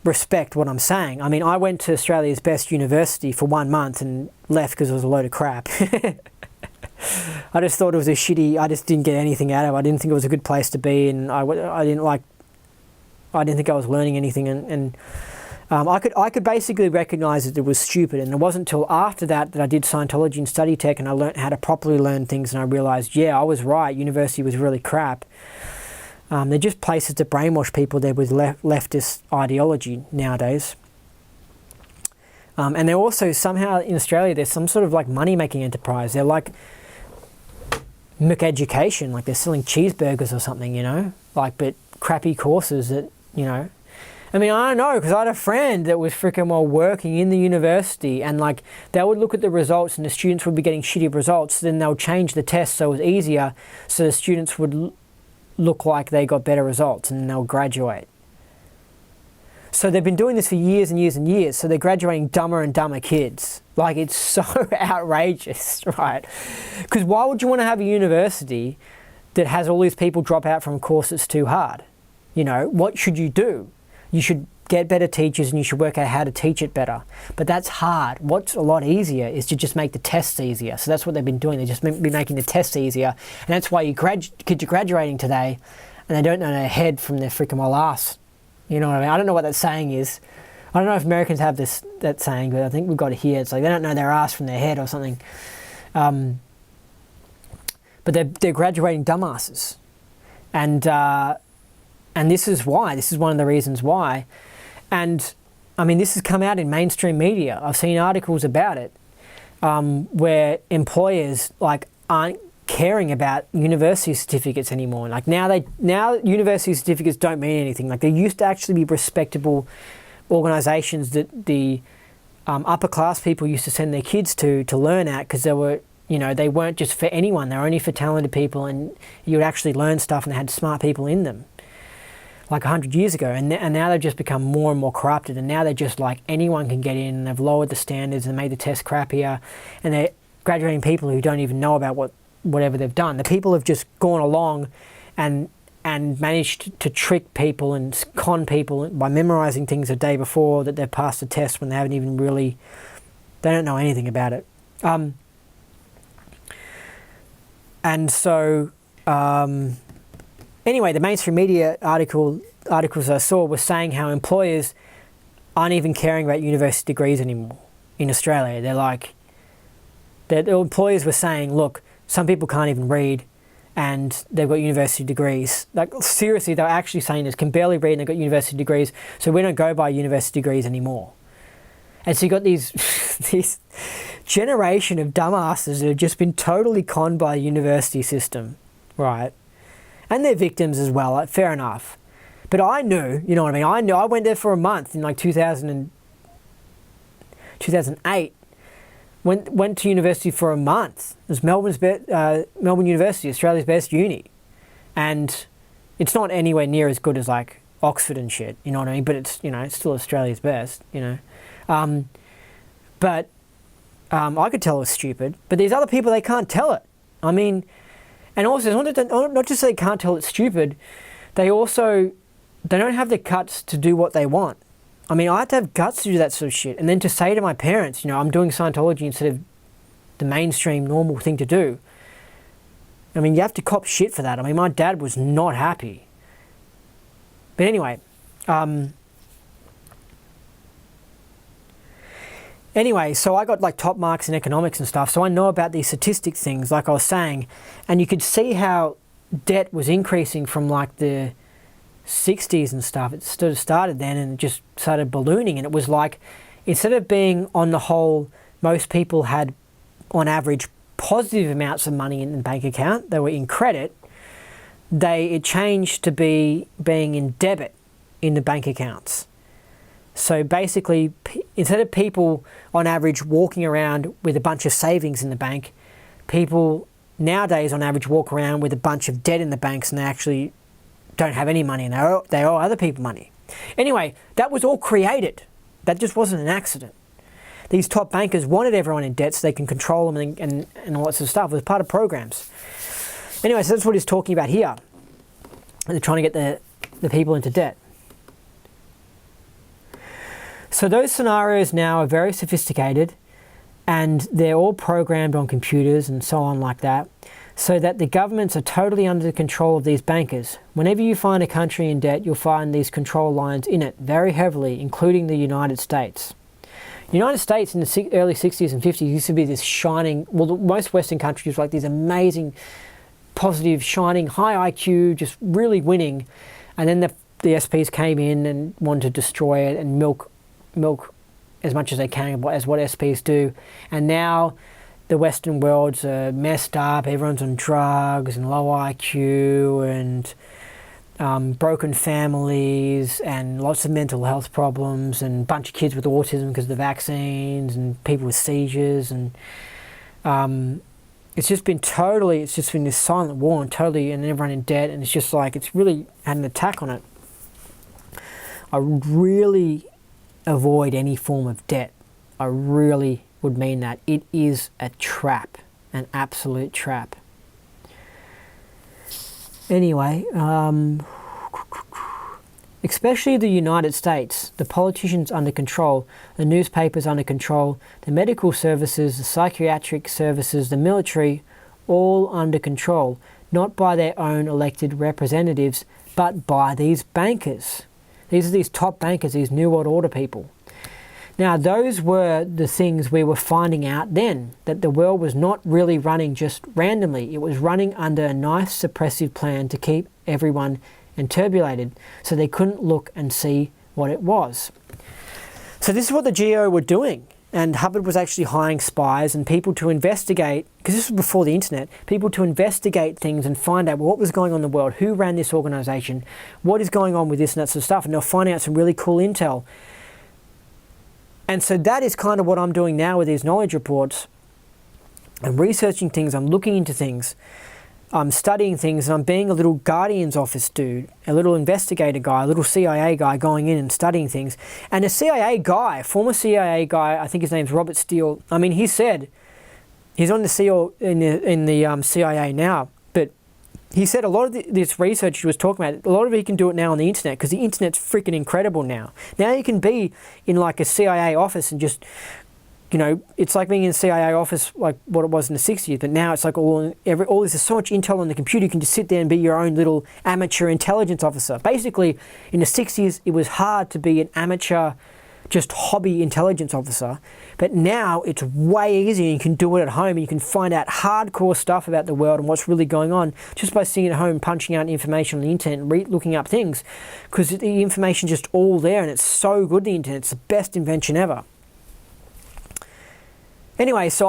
respect what I'm saying. I mean, I went to Australia's best university for 1 month and left because it was a load of crap. I just thought it was I just didn't get anything out of it. I didn't think it was a good place to be, and I didn't think I was learning anything, and I could basically recognise that it was stupid, and it wasn't until after that I did Scientology and study tech, and I learnt how to properly learn things, and I realised, yeah, I was right, university was really crap. They're just places to brainwash people there with leftist ideology nowadays. And they're also somehow in Australia, there's some sort of like money-making enterprise. They're like McEducation, like they're selling cheeseburgers or something, you know, like, but crappy courses that, you know. I mean, I don't know, because I had a friend that was freaking well working in the university, and like they would look at the results and the students would be getting shitty results, then they'll change the test so it was easier, so the students would look like they got better results and they'll graduate. So they've been doing this for years and years and years, so they're graduating dumber and dumber kids. Like, it's so outrageous, right? Because why would you want to have a university that has all these people drop out from a course that's too hard? You know, what should you do? You should get better teachers and you should work out how to teach it better. But that's hard. What's a lot easier is to just make the tests easier. So that's what they've been doing. They've just been making the tests easier. And that's why kids are graduating today and they don't know their head from their freaking well ass. You know what I mean? I don't know what that saying is. I don't know if Americans have that saying, but I think we've got it here. It's like they don't know their ass from their head or something. But they're graduating dumbasses. And this is why. This is one of the reasons why. And, I mean, this has come out in mainstream media. I've seen articles about it where employers, like, aren't caring about university certificates anymore. Like, now university certificates don't mean anything. Like, there used to actually be respectable organisations that the upper class people used to send their kids to learn at, because they were, you know, they weren't just for anyone. They were only for talented people, and you would actually learn stuff and they had smart people in them. Like 100 years ago, and now they've just become more and more corrupted, and now they're just like anyone can get in, and they've lowered the standards and made the test crappier, and they're graduating people who don't even know about whatever they've done. The people have just gone along and managed to trick people and con people by memorizing things the day before that they've passed the test when they haven't even really, they don't know anything about it. And so anyway, the mainstream media articles I saw were saying how employers aren't even caring about university degrees anymore in Australia. They're like, the employers were saying, look, some people can't even read and they've got university degrees. Like, seriously, they're actually saying this, can barely read and they've got university degrees, so we don't go by university degrees anymore. And so you got these this generation of dumbasses that have just been totally conned by the university system, right? And they're victims as well, like, fair enough. But I knew, you know what I mean? I knew. I went there for a month in like 2008. Went to university for a month. It was Melbourne University, Australia's best uni. And it's not anywhere near as good as like Oxford and shit, you know what I mean? But it's, you know, it's still Australia's best, you know. But I could tell it was stupid. But these other people, they can't tell it. I mean, and also, not just they can't tell it's stupid, they don't have the guts to do what they want. I mean, I had to have guts to do that sort of shit. And then to say to my parents, you know, I'm doing Scientology instead of the mainstream normal thing to do. I mean, you have to cop shit for that. I mean, my dad was not happy. But anyway, so I got like top marks in economics and stuff, so I know about these statistic things, like I was saying, and you could see how debt was increasing from like the 60s and stuff. It sort of started then and it just started ballooning, and it was like, instead of being, on the whole, most people had on average positive amounts of money in the bank account, they were in credit, it changed to being in debit in the bank accounts. So basically, instead of people on average walking around with a bunch of savings in the bank, people nowadays on average walk around with a bunch of debt in the banks, and they actually don't have any money, and they owe other people money. Anyway, that was all created. That just wasn't an accident. These top bankers wanted everyone in debt so they can control them and all that sort of stuff. It was part of programs. Anyway, so that's what he's talking about here. They're trying to get the people into debt. So those scenarios now are very sophisticated, and they're all programmed on computers and so on like that, so that the governments are totally under the control of these bankers. Whenever you find a country in debt, you'll find these control lines in it very heavily, including the United States. The United States in the early 60s and 50s used to be this shining, well, most Western countries were like these amazing, positive, shining, high IQ, just really winning. And then the SPs came in and wanted to destroy it and milk as much as they can, as what SPs do. And now the Western world's messed up, everyone's on drugs and low IQ, and broken families and lots of mental health problems and a bunch of kids with autism because of the vaccines and people with seizures, and it's just been this silent war and everyone in debt, and it's just like, it's really had an attack on it. I would really avoid any form of debt. I really would mean that. It is a trap, an absolute trap. Anyway, especially the United States, the politicians under control, the newspapers under control, the medical services, the psychiatric services, the military, all under control, not by their own elected representatives, but by these bankers. These are these top bankers, these New World Order people. Now, those were the things we were finding out then, that the world was not really running just randomly. It was running under a nice suppressive plan to keep everyone enturbulated, so they couldn't look and see what it was. So this is what the GO were doing, and Hubbard was actually hiring spies and people to investigate, because this was before the internet, people to investigate things and find out what was going on in the world, who ran this organization, what is going on with this and that sort of stuff, and they'll find out some really cool intel. And so that is kind of what I'm doing now with these knowledge reports. I'm researching things, I'm looking into things, I'm studying things, and I'm being a little Guardian's office dude, a little investigator guy, a little CIA guy going in and studying things. And a CIA guy, former CIA guy, I think his name's Robert Steele, I mean, he said, he's on the CEO in the CIA now, but he said a lot of this research he was talking about, a lot of it you can do it now on the internet, because the internet's freaking incredible now. Now you can be in like a CIA office and just, you know, it's like being in a CIA office like what it was in the 60s, but now it's like all this is so much intel on the computer, you can just sit there and be your own little amateur intelligence officer. Basically, in the 60s, it was hard to be an amateur, just hobby intelligence officer, but now it's way easier. You can do it at home, and you can find out hardcore stuff about the world and what's really going on just by sitting at home, punching out information on the internet and looking up things, because the information's just all there, and it's so good, the internet. It's the best invention ever. Anyway, so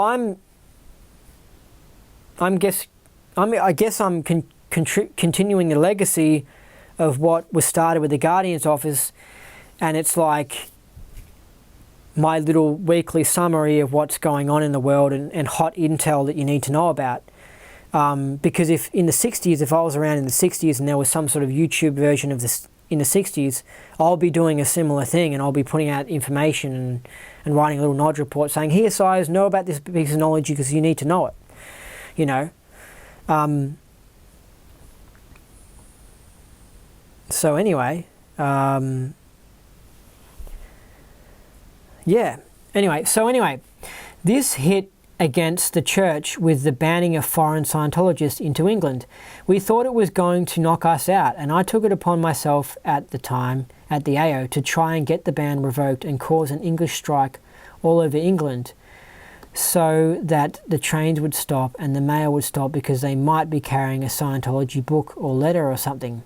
I guess I'm continuing the legacy of what was started with the Guardian's office, and it's like my little weekly summary of what's going on in the world and hot intel that you need to know about. Because if in the 60s, if I was around in the 60s and there was some sort of YouTube version of this in the 60s, I'll be doing a similar thing, and I'll be putting out information and writing a little knowledge report saying, here, sires, know about this piece of knowledge because you need to know it, you know. So anyway, yeah. Anyway, this hit against the church with the banning of foreign Scientologists into England. We thought it was going to knock us out, and I took it upon myself at the time, at the AO, to try and get the ban revoked and cause an English strike all over England so that the trains would stop and the mail would stop because they might be carrying a Scientology book or letter or something.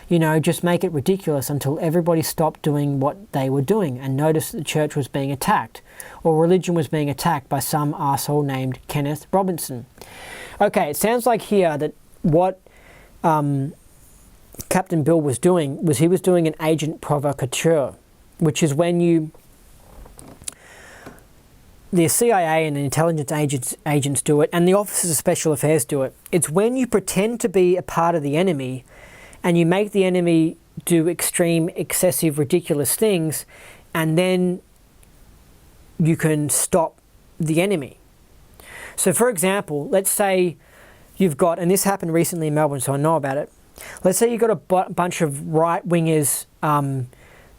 You know, just make it ridiculous until everybody stopped doing what they were doing and noticed that the church was being attacked, or religion was being attacked by some arsehole named Kenneth Robinson. Okay, it sounds like here that what Captain Bill was doing was he was doing an agent provocateur, which is when the CIA and the intelligence agents do it, and the officers of special affairs do it. It's when you pretend to be a part of the enemy and you make the enemy do extreme, excessive, ridiculous things, and then you can stop the enemy. So for example, let's say you've got, and this happened recently in Melbourne, so I know about it. Let's say you've got a bunch of right-wingers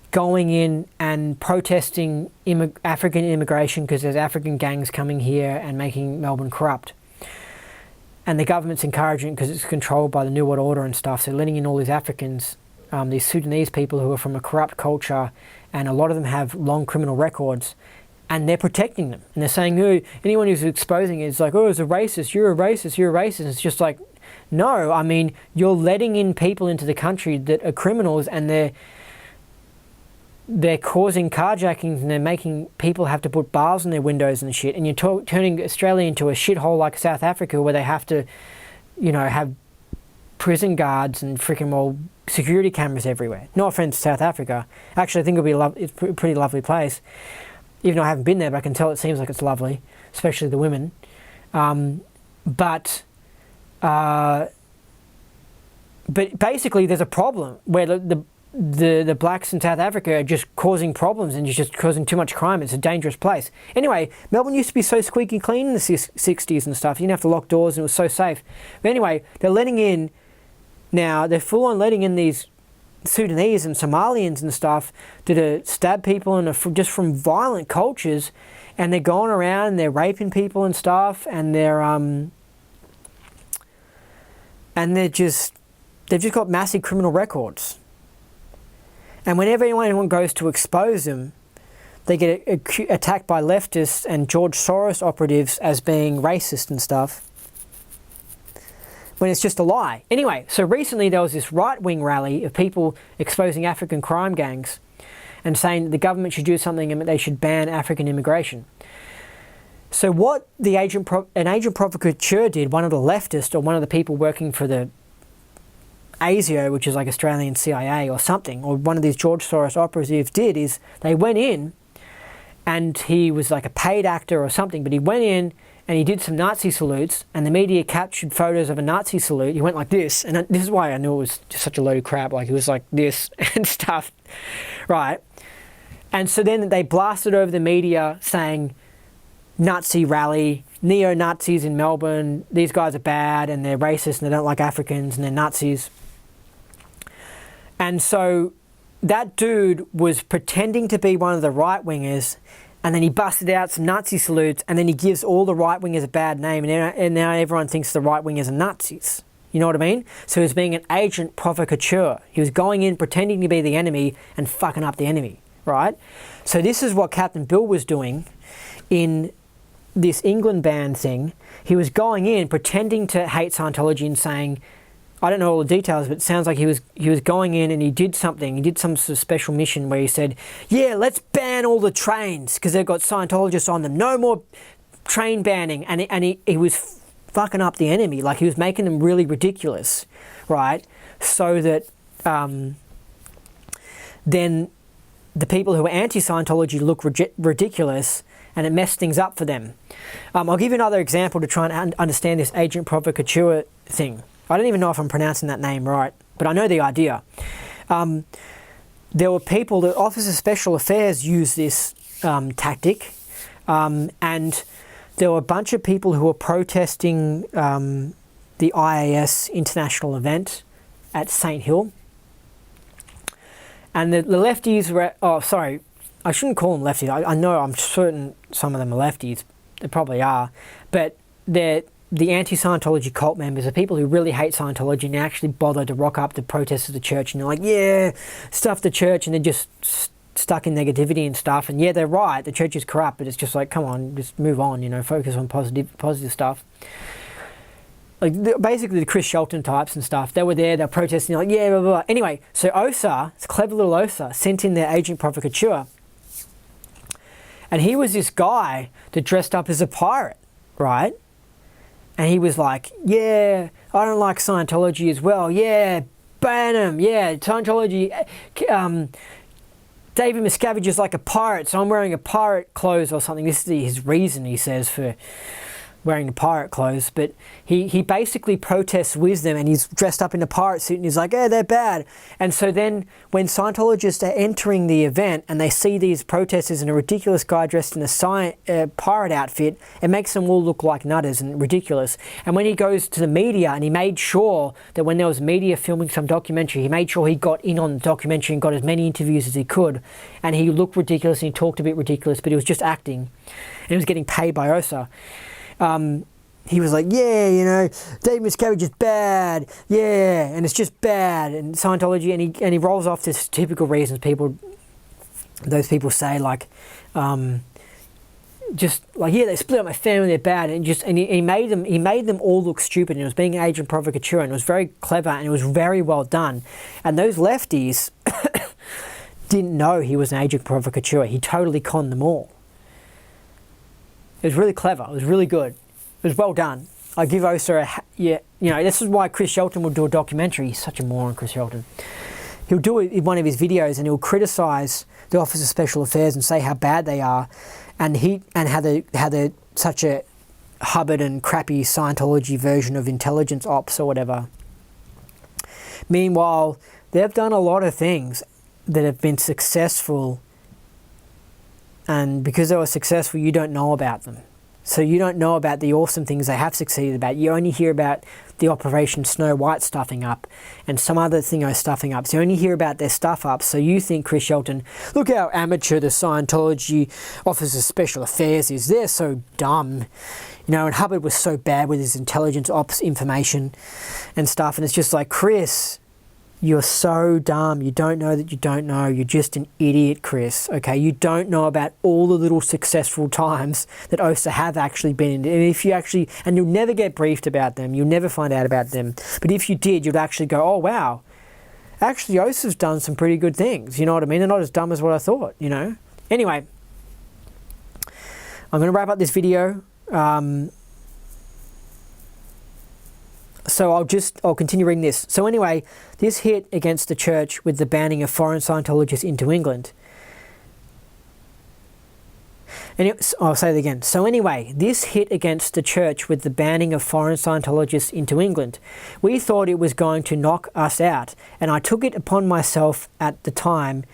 going in and protesting African immigration because there's African gangs coming here and making Melbourne corrupt. And the government's encouraging it because it's controlled by the New World Order and stuff. So letting in all these Africans, these Sudanese people who are from a corrupt culture, and a lot of them have long criminal records, and they're protecting them. And they're saying, oh, anyone who's exposing it is like, oh, it's a racist, you're a racist, you're a racist. And it's just like, no, I mean, you're letting in people into the country that are criminals, and they're causing carjackings, and they're making people have to put bars on their windows and shit, and you're turning Australia into a shithole like South Africa where they have to, you know, have prison guards and freaking well security cameras everywhere. No offense to South Africa. Actually, I think it's a pretty lovely place. Even though I haven't been there, but I can tell it seems like it's lovely, especially the women. But basically, there's a problem where the blacks in South Africa are just causing problems and just causing too much crime. It's a dangerous place. Anyway, Melbourne used to be so squeaky clean in the 60s and stuff. You didn't have to lock doors and it was so safe. But anyway, they're letting in now. They're full on letting in these Sudanese and Somalians and stuff that stab people and are just from violent cultures, and they're going around and they're raping people and stuff, and they've just got massive criminal records. And whenever anyone goes to expose them, they get attacked by leftists and George Soros operatives as being racist and stuff, when it's just a lie. Anyway, so recently there was this right-wing rally of people exposing African crime gangs and saying that the government should do something and that they should ban African immigration. So what an agent provocateur did, one of the leftists or one of the people working for the ASIO, which is like Australian CIA or something, or one of these George Soros operatives did, is they went in, and he was like a paid actor or something, but he went in and he did some Nazi salutes, and the media captured photos of a Nazi salute. He went like this, and this is why I knew it was just such a load of crap. Like, he was like this and stuff, right? And so then they blasted over the media saying, Nazi rally, neo-Nazis in Melbourne, these guys are bad and they're racist and they don't like Africans and they're Nazis. And so that dude was pretending to be one of the right-wingers, and then he busted out some Nazi salutes, and then he gives all the right-wingers a bad name, and now everyone thinks the right-wingers are Nazis. You know what I mean? So he was being an agent provocateur. He was going in, pretending to be the enemy and fucking up the enemy, right? So this is what Captain Bill was doing in this England ban thing. He was going in, pretending to hate Scientology and saying, I don't know all the details, but it sounds like he was going in and he did something. He did some sort of special mission where he said, yeah, let's ban all the trains because they've got Scientologists on them. No more train banning. And he was fucking up the enemy. Like, he was making them really ridiculous, right? So that then the people who are anti-Scientology look ridiculous, and it messed things up for them. I'll give you another example to try and understand this agent provocateur thing. I don't even know if I'm pronouncing that name right, but I know the idea. There were people, the Office of Special Affairs used this tactic, and there were a bunch of people who were protesting the IAS international event at St. Hill. And the lefties were, I shouldn't call them lefties. I know, I'm certain some of them are lefties. They probably are. But they're the anti-Scientology cult members, are people who really hate Scientology and actually bother to rock up to protest at the church, and they're like, yeah, stuff the church, and they're just stuck in negativity and stuff. And yeah, they're right, the church is corrupt, but it's just like, come on, just move on, you know, focus on positive stuff. Like, basically the Chris Shelton types and stuff, they were there, they're protesting, like, yeah, blah, blah, blah. Anyway, so OSA, it's clever little OSA, sent in their agent provocateur. And he was this guy that dressed up as a pirate, right? And he was like, yeah, I don't like Scientology as well. Yeah, ban him. Yeah, Scientology. David Miscavige is like a pirate, so I'm wearing a pirate clothes or something. This is his reason, he says, for wearing the pirate clothes. But he basically protests with them, and he's dressed up in a pirate suit, and he's like, yeah, they're bad. And so then when Scientologists are entering the event and they see these protesters and a ridiculous guy dressed in a pirate outfit, it makes them all look like nutters and ridiculous. And when he goes to the media, and he made sure that when there was media filming some documentary, he made sure he got in on the documentary and got as many interviews as he could. And he looked ridiculous and he talked a bit ridiculous, but he was just acting. And he was getting paid by OSA. He was like, yeah, you know, David Miscavige is bad, yeah, and it's just bad, and Scientology, and he rolls off this typical reasons those people say, like, just like, yeah, they split up my family, they're bad, and he made them all look stupid, and it was being an agent provocateur, and it was very clever, and it was very well done, and those lefties didn't know he was an agent provocateur. He totally conned them all. It was really clever. It was really good. It was well done. I give Osa you know, this is why Chris Shelton will do a documentary. He's such a moron, Chris Shelton. He'll do it in one of his videos and he'll criticise the Office of Special Affairs and say how bad they are, and how they're such a Hubbard and crappy Scientology version of intelligence ops or whatever. Meanwhile, they've done a lot of things that have been successful, and because they were successful, you don't know about them. So you don't know about the awesome things they have succeeded about. You only hear about the Operation Snow White stuffing up and some other thing stuffing up. So you only hear about their stuff up. So you think, Chris Shelton, look how amateur the Scientology Office of Special Affairs is. They're so dumb. You know, and Hubbard was so bad with his intelligence ops information and stuff. And it's just like, Chris, you're so dumb. You don't know that you don't know. You're just an idiot, Chris. Okay, you don't know about all the little successful times that OSA have actually been in. And if you actually, and you'll never get briefed about them. You'll never find out about them. But if you did, you'd actually go, oh, wow. Actually, OSA's done some pretty good things. You know what I mean? They're not as dumb as what I thought, you know? Anyway, I'm going to wrap up this video. So I'll continue reading this. So anyway, this hit against the church with the banning of foreign Scientologists into England. And I'll say it again. So anyway, this hit against the church with the banning of foreign Scientologists into England. We thought it was going to knock us out, and I took it upon myself at the time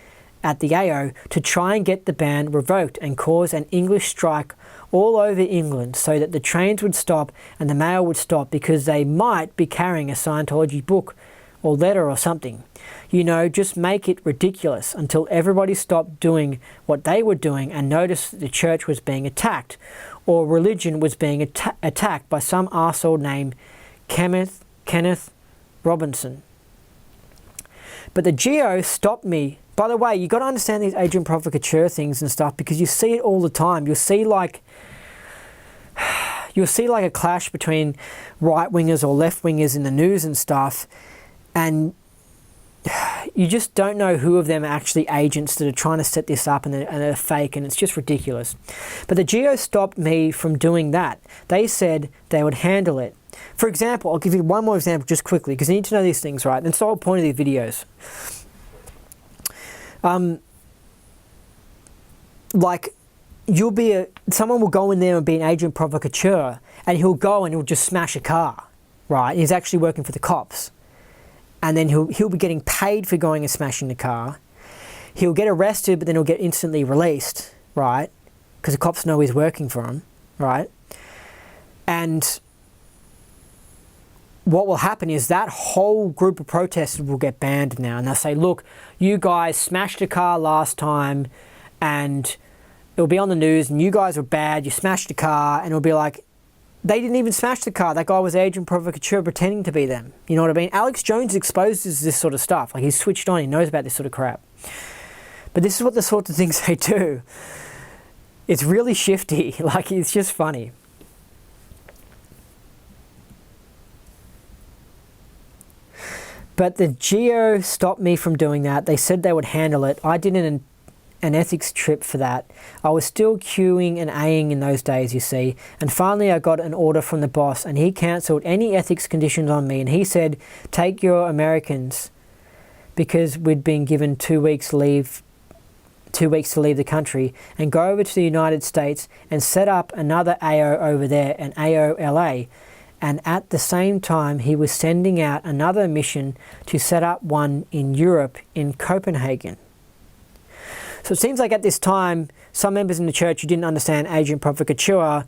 at the AO to try and get the ban revoked and cause an English strike all over England so that the trains would stop and the mail would stop because they might be carrying a Scientology book or letter or something. You know, just make it ridiculous until everybody stopped doing what they were doing and noticed that the church was being attacked, or religion was being attacked by some arsehole named Kenneth Robinson. But the GO stopped me. By the way, you got to understand these agent provocateur things and stuff, because you see it all the time. You'll see like a clash between right-wingers or left-wingers in the news and stuff, and you just don't know who of them are actually agents that are trying to set this up and they're fake, and it's just ridiculous. But the GO stopped me from doing that. They said they would handle it. For example, I'll give you one more example just quickly, because you need to know these things, right? That's the whole point of these videos. Like, someone will go in there and be an agent provocateur, and he'll go and he'll just smash a car, right? He's actually working for the cops. And then he'll be getting paid for going and smashing the car. He'll get arrested, but then he'll get instantly released, right? Because the cops know he's working for them, right? And what will happen is that whole group of protesters will get banned now. And they'll say, look, you guys smashed a car last time and it'll be on the news and you guys were bad, you smashed a car, and it'll be like, they didn't even smash the car. That guy was agent provocateur pretending to be them. You know what I mean? Alex Jones exposes this sort of stuff. Like, he's switched on. He knows about this sort of crap. But this is what the sorts of things they do. It's really shifty. Like, it's just funny. But the GO stopped me from doing that. They said they would handle it. I did an ethics trip for that. I was still queuing and Aing in those days, you see. And finally I got an order from the boss, and he cancelled any ethics conditions on me. And he said, take your Americans, because we'd been given 2 weeks to leave the country, and go over to the United States and set up another AO over there, an AOLA. And at the same time, he was sending out another mission to set up one in Europe, in Copenhagen. So it seems like at this time, some members in the church who didn't understand agent provocateur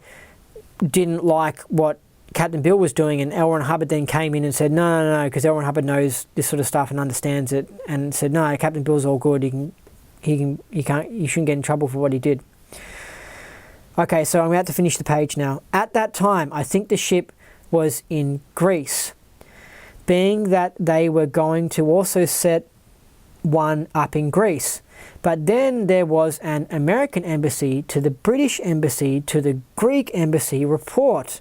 didn't like what Captain Bill was doing, and L. Ron Hubbard then came in and said, no, because L. Ron Hubbard knows this sort of stuff and understands it, and said, no, Captain Bill's all good. You shouldn't get in trouble for what he did. Okay, so I'm about to finish the page now. At that time, I think the ship was in Greece, being that they were going to also set one up in Greece. But then there was an American embassy to the British embassy to the Greek embassy report,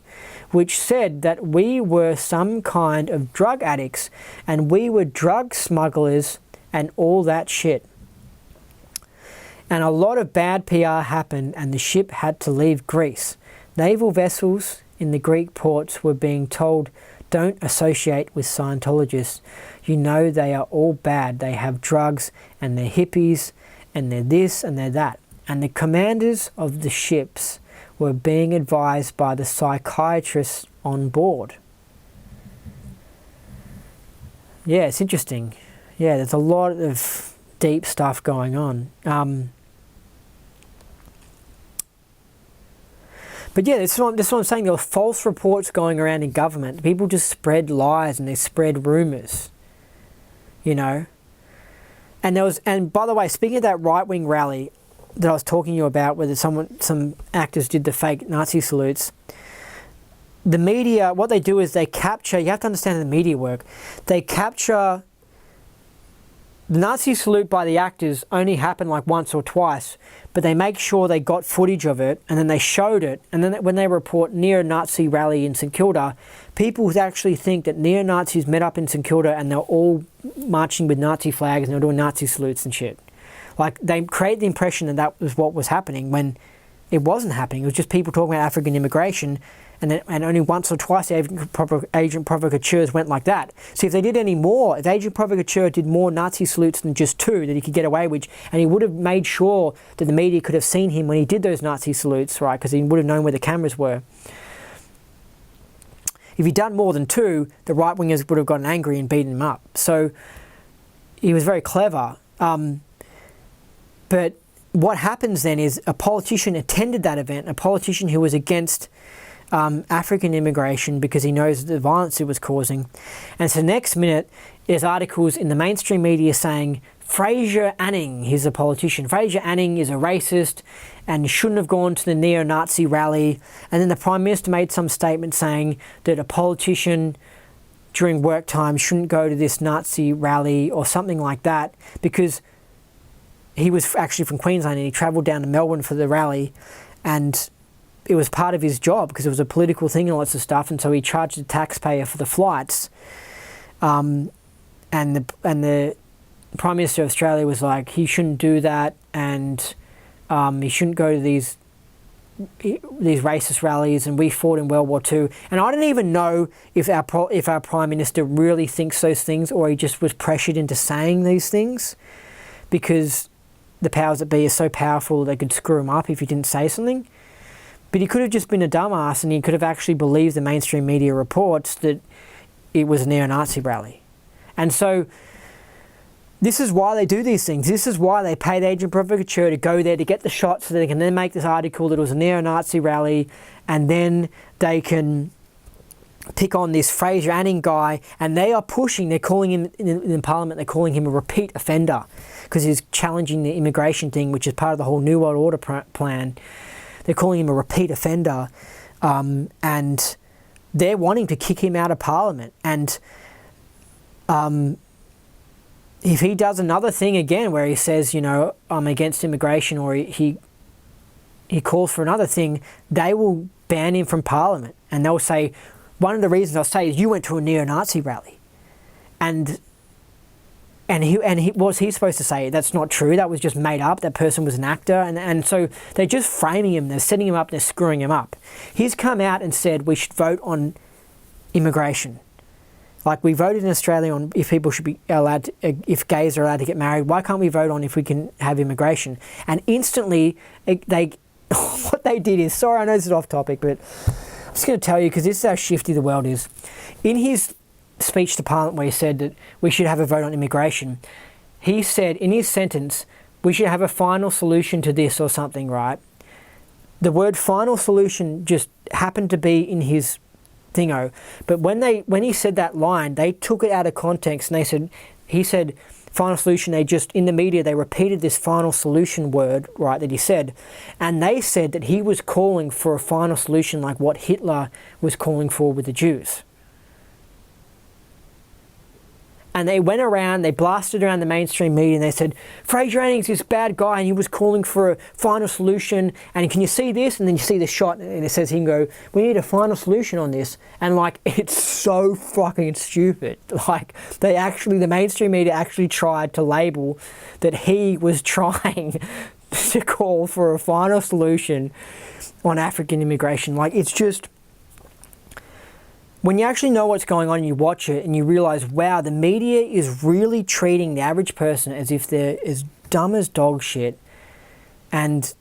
which said that we were some kind of drug addicts and we were drug smugglers and all that shit. And a lot of bad PR happened, and the ship had to leave Greece. Naval vessels in the Greek ports were being told, don't associate with Scientologists. You know they are all bad. They have drugs and they're hippies and they're this and they're that. And the commanders of the ships were being advised by the psychiatrists on board. Yeah, it's interesting. Yeah, there's a lot of deep stuff going on. But yeah, this is what I'm saying. There were false reports going around in government. People just spread lies and they spread rumours. You know? And by the way, speaking of that right-wing rally that I was talking to you about, where some actors did the fake Nazi salutes, the media, what they do is they capture, you have to understand the media work, they capture, the Nazi salute by the actors only happened like once or twice, but they make sure they got footage of it and then they showed it, and then when they report neo-Nazi rally in St Kilda, people actually think that neo-Nazis met up in St Kilda and they're all marching with Nazi flags and they're doing Nazi salutes and shit. Like, they create the impression that that was what was happening when it wasn't happening. It was just people talking about African immigration, and only once or twice the agent provocateurs went like that. So if they did any more, if the agent provocateur did more Nazi salutes than just two that he could get away with, and he would have made sure that the media could have seen him when he did those Nazi salutes, right, because he would have known where the cameras were. If he'd done more than two, the right-wingers would have gotten angry and beaten him up. So he was very clever. But what happens then is a politician attended that event, a politician who was against African immigration because he knows the violence it was causing. And so next minute, there's articles in the mainstream media saying, Fraser Anning, he's a politician, Fraser Anning is a racist and shouldn't have gone to the neo-Nazi rally. And then the Prime Minister made some statement saying that a politician during work time shouldn't go to this Nazi rally or something like that, because he was actually from Queensland and he travelled down to Melbourne for the rally, and it was part of his job because it was a political thing and lots of stuff, and so he charged the taxpayer for the flights. And the Prime Minister of Australia was like, he shouldn't do that, and he shouldn't go to these racist rallies, and we fought in World War II. And I don't even know if our Prime Minister really thinks those things, or he just was pressured into saying these things because the powers that be are so powerful they could screw him up if he didn't say something. But he could have just been a dumbass and he could have actually believed the mainstream media reports that it was a neo-Nazi rally. And so this is why they do these things. This is why they pay the agent provocateur to go there to get the shot so they can then make this article that it was a neo-Nazi rally, and then they can pick on this Fraser Anning guy, and they are pushing, they're calling him, in Parliament, they're calling him a repeat offender because he's challenging the immigration thing, which is part of the whole New World Order plan. They're calling him a repeat offender, and they're wanting to kick him out of Parliament. And if he does another thing again where he says, you know, I'm against immigration, or he calls for another thing, they will ban him from Parliament. And they'll say, one of the reasons I'll say is you went to a neo-Nazi rally. And what was he supposed to say? That's not true. That was just made up. That person was an actor. And so they're just framing him. They're setting him up. They're screwing him up. He's come out and said we should vote on immigration. Like, we voted in Australia on if people should be allowed to, if gays are allowed to get married. Why can't we vote on if we can have immigration? And instantly, what they did is, sorry, I know this is off topic, but I'm just going to tell you because this is how shifty the world is. In his speech to Parliament where he said that we should have a vote on immigration, he said in his sentence, we should have a final solution to this or something, right? The word final solution just happened to be in his thingo. But when he said that line, they took it out of context and he said final solution, they just, in the media, they repeated this final solution word, right, that he said. And they said that he was calling for a final solution like what Hitler was calling for with the Jews. And they went around, they blasted around the mainstream media and they said, Fraser Anning's this bad guy and he was calling for a final solution. And can you see this? And then you see the shot and it says he can go, we need a final solution on this. And like, it's so fucking stupid. Like, the mainstream media actually tried to label that he was trying to call for a final solution on African immigration. Like, it's just, when you actually know what's going on and you watch it and you realize, wow, the media is really treating the average person as if they're as dumb as dog shit, and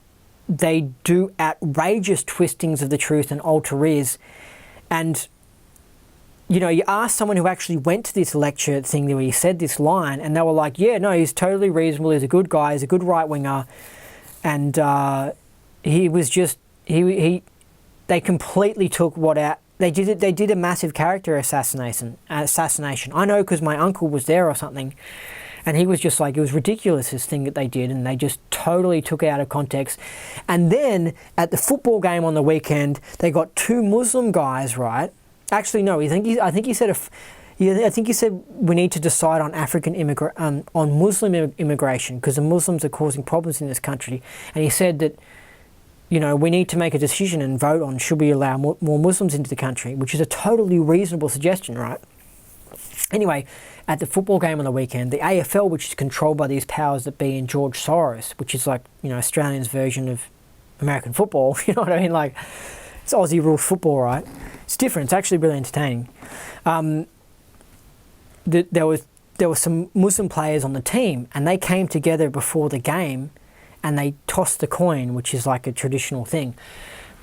they do outrageous twistings of the truth and alter-is. And, you know, you ask someone who actually went to this lecture thing where he said this line, and they were like, yeah, no, he's totally reasonable, he's a good guy, he's a good right-winger, and he was just, they completely took what out. They did a massive character assassination. I know, because my uncle was there or something, and he was just like, it was ridiculous, this thing that they did, and they just totally took it out of context. And then at the football game on the weekend, they got two Muslim guys, right? Actually, no, I think he said we need to decide on on Muslim immigration, because the Muslims are causing problems in this country, and he said that, you know, we need to make a decision and vote on should we allow more Muslims into the country, which is a totally reasonable suggestion, right? Anyway, at the football game on the weekend, the AFL, which is controlled by these powers that be in George Soros, which is like, you know, Australia's version of American football, you know what I mean? Like, it's Aussie rules football, right? It's different. It's actually really entertaining. There were some Muslim players on the team, and they came together before the game, and they tossed the coin, which is like a traditional thing.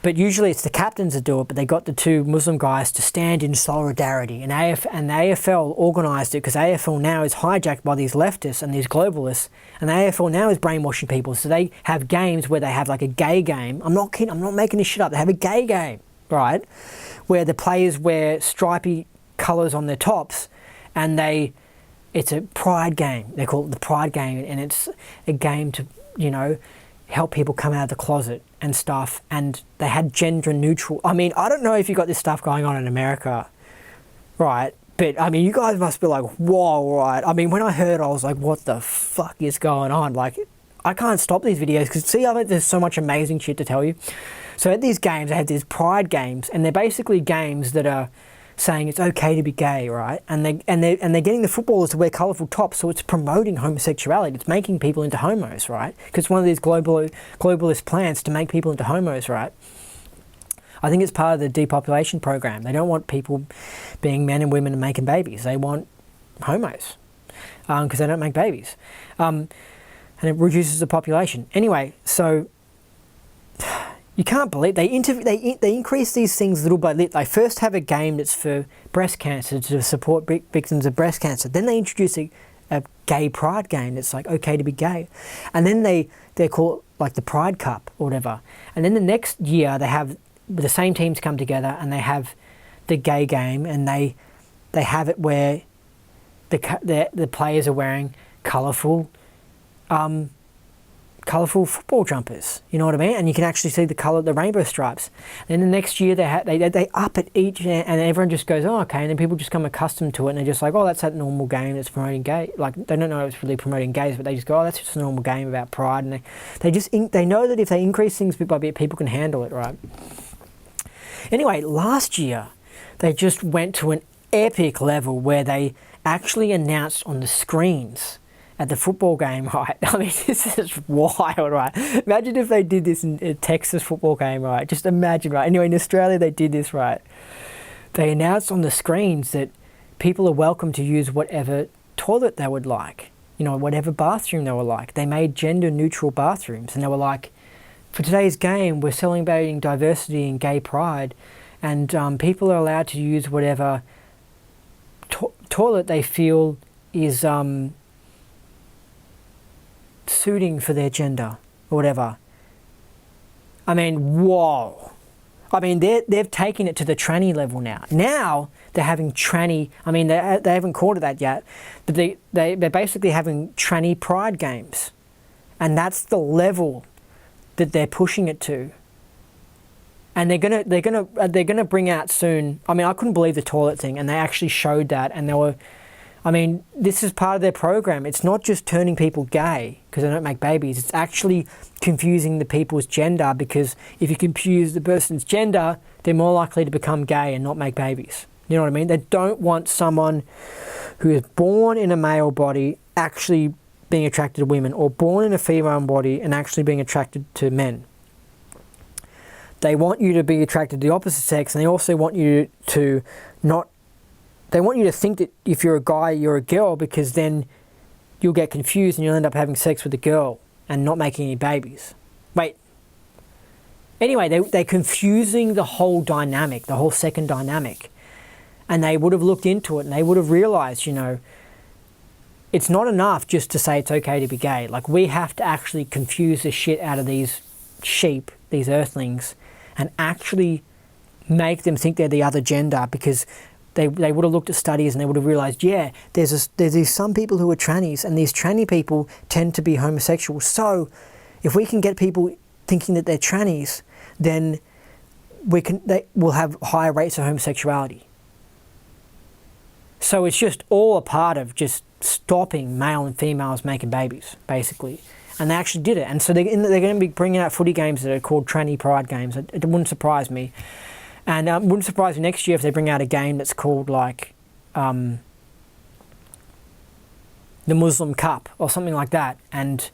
But usually it's the captains that do it, but they got the two Muslim guys to stand in solidarity. And the AFL organised it, because AFL now is hijacked by these leftists and these globalists, and the AFL now is brainwashing people. So they have games where they have like a gay game. I'm not kidding, I'm not making this shit up. They have a gay game, right? Where the players wear stripy colours on their tops, and it's a pride game. They call it the pride game, and it's a game to, you know, help people come out of the closet and stuff. And they had gender neutral. I mean, I don't know if you got this stuff going on in America, right? But I mean, you guys must be like, whoa, right? I mean, when I heard, I was like, what the fuck is going on? Like, I can't stop these videos, because see, I think there's so much amazing shit to tell you. So at these games, they have these pride games, and they're basically games that are saying it's okay to be gay, right? And they're getting the footballers to wear colourful tops, so it's promoting homosexuality. It's making people into homos, right? Because it's one of these globalist plans to make people into homos, right? I think it's part of the depopulation program. They don't want people being men and women and making babies. They want homos, because they don't make babies, and it reduces the population. Anyway, so you can't believe they increase these things little by little. They first have a game that's for breast cancer, to support victims of breast cancer. Then they introduce a gay pride game that's like okay to be gay, and then they call it like the Pride Cup or whatever. And then the next year they have the same teams come together and they have the gay game, and they have it where the players are wearing colourful football jumpers, you know what I mean? And you can actually see the colour, the rainbow stripes. Then the next year they up it each, and everyone just goes, oh, okay. And then people just become accustomed to it, and they're just like, oh, that's that normal game that's promoting gay. Like, they don't know it's really promoting gays, but they just go, oh, that's just a normal game about pride. And they know that if they increase things bit by bit, people can handle it, right? Anyway, last year they just went to an epic level where they actually announced on the screens at the football game, right? I mean, this is wild, right? Imagine if they did this in a Texas football game, right? Just imagine, right? Anyway, in Australia, they did this, right? They announced on the screens that people are welcome to use whatever toilet they would like, you know, whatever bathroom they were like. They made gender-neutral bathrooms, and they were like, for today's game, we're celebrating diversity and gay pride, and people are allowed to use whatever toilet they feel is suiting for their gender or whatever. I mean, whoa. I mean, they've taken it to the tranny level now. Now they're having tranny, I mean, they haven't called it that yet, but they're basically having tranny pride games. And that's the level that they're pushing it to. And they're gonna bring out soon. I mean, I couldn't believe the toilet thing, and they actually showed that, and they were, I mean, this is part of their program. It's not just turning people gay because they don't make babies. It's actually confusing the people's gender, because if you confuse the person's gender, they're more likely to become gay and not make babies. You know what I mean? They don't want someone who is born in a male body actually being attracted to women, or born in a female body and actually being attracted to men. they want you to be attracted to the opposite sex, and they also want you to they want you to think that if you're a guy, you're a girl, because then you'll get confused and you'll end up having sex with a girl and not making any babies. Wait. Anyway, they're confusing the whole dynamic, the whole second dynamic. And they would have looked into it and they would have realized, you know, it's not enough just to say it's okay to be gay. Like, we have to actually confuse the shit out of these sheep, these earthlings, and actually make them think they're the other gender, because they would have looked at studies and they would have realized, yeah, there's these some people who are trannies, and these tranny people tend to be homosexual. So if we can get people thinking that they're trannies, then we'll have higher rates of homosexuality. So it's just all a part of just stopping male and females making babies, basically. And they actually did it. And so they're going to be bringing out footy games that are called tranny pride games. It wouldn't surprise me. And it wouldn't surprise me next year if they bring out a game that's called like the Muslim Cup or something like that. And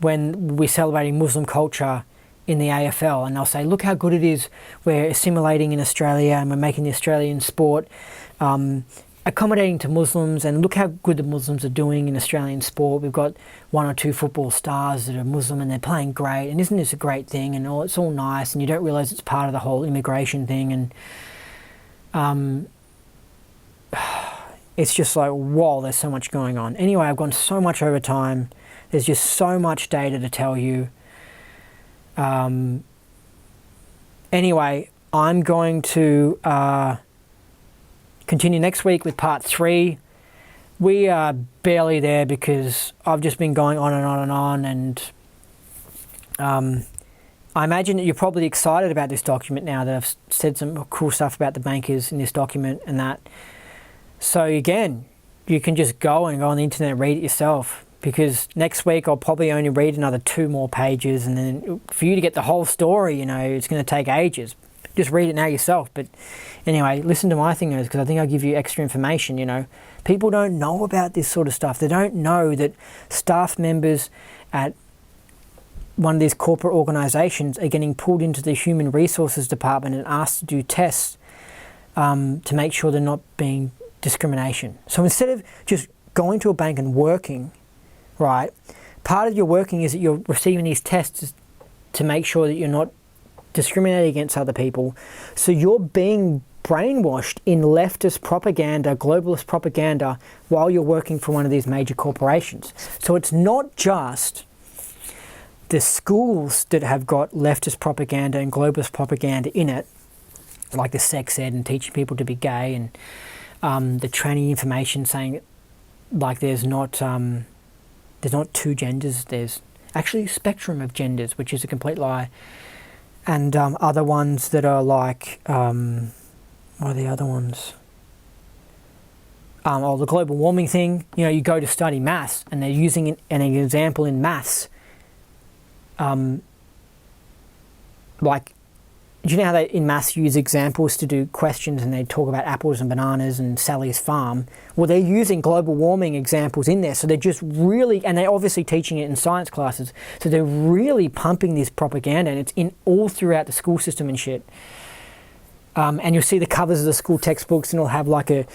when we're celebrating Muslim culture in the AFL, and they'll say, look how good it is, we're assimilating in Australia and we're making the Australian sport accommodating to Muslims, and look how good the Muslims are doing in Australian sport. We've got 1 or 2 football stars that are Muslim and they're playing great, and isn't this a great thing, and it's all nice, and you don't realise it's part of the whole immigration thing. And it's just like, whoa, there's so much going on. Anyway, I've gone so much over time. There's just so much data to tell you. Anyway, I'm going to continue next week with part 3. We are barely there because I've just been going on and on and on, and I imagine that you're probably excited about this document now that I've said some cool stuff about the bankers in this document and that. So again, you can just go on the internet and read it yourself, because next week I'll probably only read another 2 more pages, and then for you to get the whole story, you know, it's going to take ages. Just read it now yourself. But anyway, listen to my thingers, because I think I'll give you extra information. You know, people don't know about this sort of stuff. They don't know that staff members at one of these corporate organisations are getting pulled into the human resources department and asked to do tests to make sure they're not being discrimination. So instead of just going to a bank and working, right, part of your working is that you're receiving these tests to make sure that you're not discriminating against other people. So you're being brainwashed in leftist propaganda, globalist propaganda, while you're working for one of these major corporations. So it's not just the schools that have got leftist propaganda and globalist propaganda in it, like the sex ed and teaching people to be gay, and the tranny information saying that, like, there's not 2 genders, there's actually a spectrum of genders, which is a complete lie. And other ones that are like, what are the other ones? The global warming thing. You know, you go to study maths and they're using an example in maths. Like, do you know how they in maths use examples to do questions, and they talk about apples and bananas and Sally's farm? Well, they're using global warming examples in there. So they're just really, and they're obviously teaching it in science classes. So they're really pumping this propaganda, and it's in all throughout the school system and shit. And you'll see the covers of the school textbooks, and it'll have like a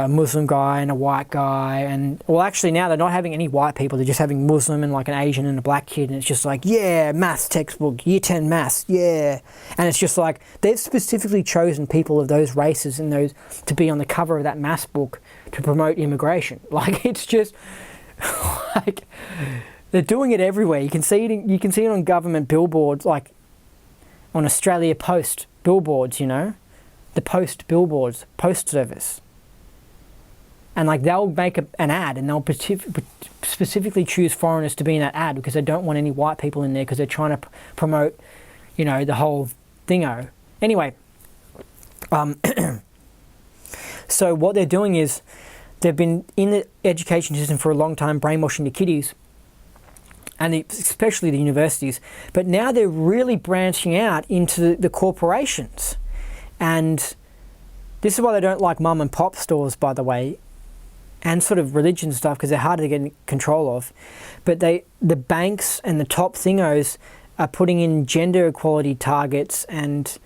Muslim guy and a white guy, and well, actually now they're not having any white people, they're just having Muslim and like an Asian and a black kid, and it's just like, yeah, maths textbook, year 10 maths, yeah. And it's just like, they've specifically chosen people of those races and those to be on the cover of that maths book to promote immigration. Like, it's just like, they're doing it everywhere. You can see it on government billboards, like on Australia Post billboards, you know, the Post billboards, Post Service. And like, they'll make an ad, and they'll specifically choose foreigners to be in that ad because they don't want any white people in there, because they're trying to promote, you know, the whole thingo. Anyway, so what they're doing is they've been in the education system for a long time, brainwashing the kiddies, and especially the universities. But now they're really branching out into the corporations. And this is why they don't like mum and pop stores, by the way, and sort of religion stuff, because they're harder to get in control of. But the banks and the top thingos are putting in gender equality targets and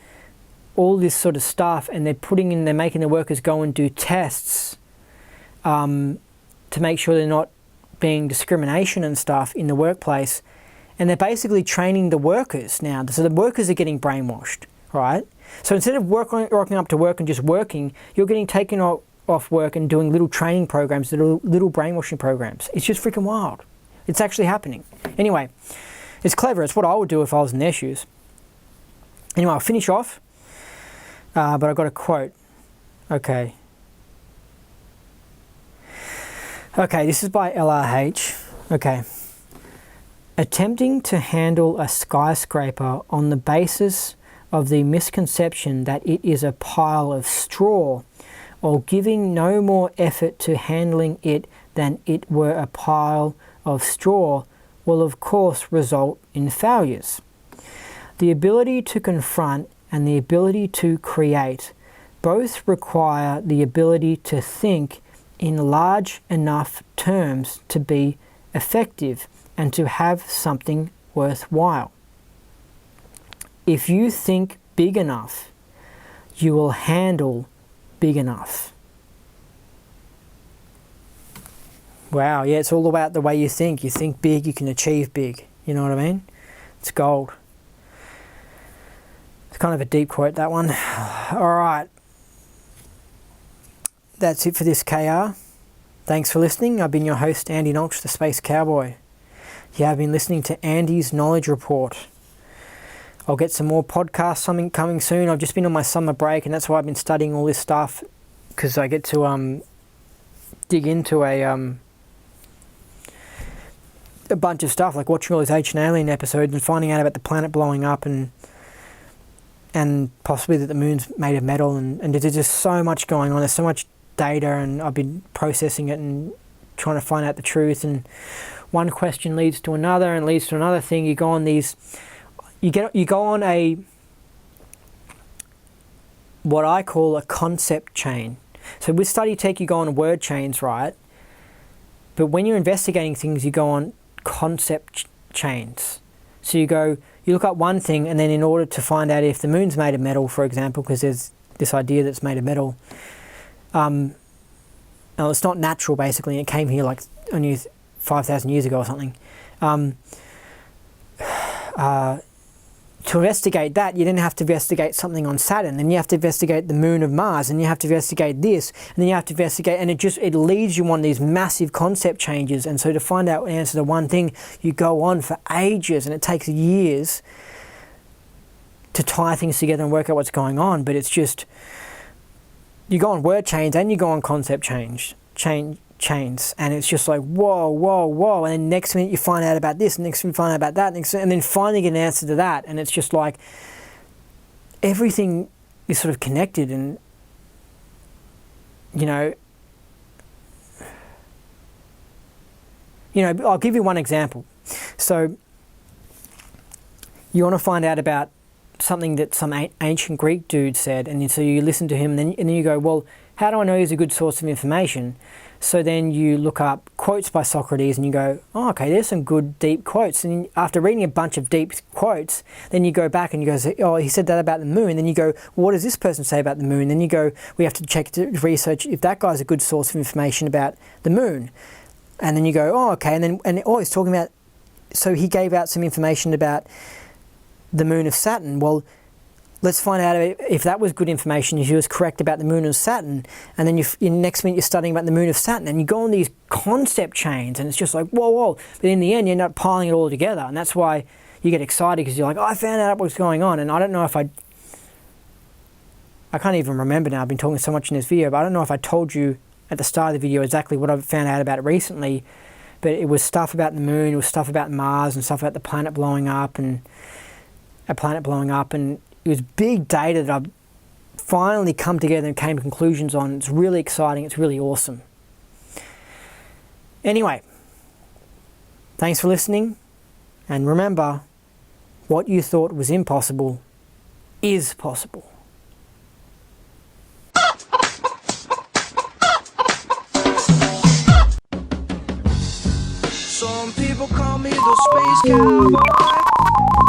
all this sort of stuff, and they're making the workers go and do tests to make sure they're not being discrimination and stuff in the workplace. And they're basically training the workers now. So the workers are getting brainwashed, right? So instead of rocking up to work and just working, you're getting taken off work and doing little training programs, little brainwashing programs. It's just freaking wild. It's actually happening. Anyway, it's clever. It's what I would do if I was in their shoes. Anyway, I'll finish off, but I've got a quote. Okay, this is by LRH. Okay. Attempting to handle a skyscraper on the basis of the misconception that it is a pile of straw, or giving no more effort to handling it than it were a pile of straw, will of course result in failures. The ability to confront and the ability to create both require the ability to think in large enough terms to be effective and to have something worthwhile. If you think big enough, you will handle big enough. Wow, yeah, it's all about the way you think. You think big, you can achieve big. You know what I mean? It's gold. It's kind of a deep quote, that one. All right. That's it for this KR. Thanks for listening. I've been your host, Andy Nolch, the Space Cowboy. You have been listening to Andy's Knowledge Report. I'll get some more podcasts coming soon. I've just been on my summer break, and that's why I've been studying all this stuff, because I get to dig into a bunch of stuff, like watching all these Ancient Alien episodes and finding out about the planet blowing up and possibly that the moon's made of metal, and there's just so much going on. There's so much data, and I've been processing it and trying to find out the truth, and one question leads to another and leads to another thing. You go on what I call a concept chain. So with study tech, you go on word chains, right? But when you're investigating things, you go on concept chains. So you look up one thing, and then in order to find out if the moon's made of metal, for example, because there's this idea that's made of metal, it's not natural, basically. It came here like only 5,000 years ago or something. To investigate that, you then have to investigate something on Saturn, then you have to investigate the moon of Mars, and you have to investigate this, and then you have to investigate, and it leads you on these massive concept changes. And so to find out the answer to one thing, you go on for ages, and it takes years to tie things together and work out what's going on. But it's just, you go on word chains and you go on concept chains, and it's just like whoa, and then next minute you find out about this, and next minute you find out about that, and then finally get an answer to that, and it's just like everything is sort of connected. And I'll give you one example. So you want to find out about something that some ancient Greek dude said, and so you listen to him, and then you go, well, how do I know he's a good source of information? So then you look up quotes by Socrates, and you go, oh, okay, there's some good deep quotes. And after reading a bunch of deep quotes, then you go back and you go, oh, he said that about the moon. Then you go, well, what does this person say about the moon? Then you go, we have to check to research if that guy's a good source of information about the moon. And then you go, oh, okay, and he's talking about, so he gave out some information about the moon of Saturn. Well, let's find out if that was good information, if he was correct about the moon of Saturn. And then next minute you're studying about the moon of Saturn, and you go on these concept chains, and it's just like, whoa. But in the end, you end up piling it all together. And that's why you get excited, because you're like, oh, I found out what's going on. And I don't know if I can't even remember now. I've been talking so much in this video, but I don't know if I told you at the start of the video exactly what I've found out about it recently. But it was stuff about the moon, it was stuff about Mars, and stuff about the planet blowing up, and a planet blowing up, and it was big data that I've finally come together and came to conclusions on. It's really exciting. It's really awesome. Anyway, thanks for listening. And remember, what you thought was impossible is possible. Some people call me the Space Cowboy.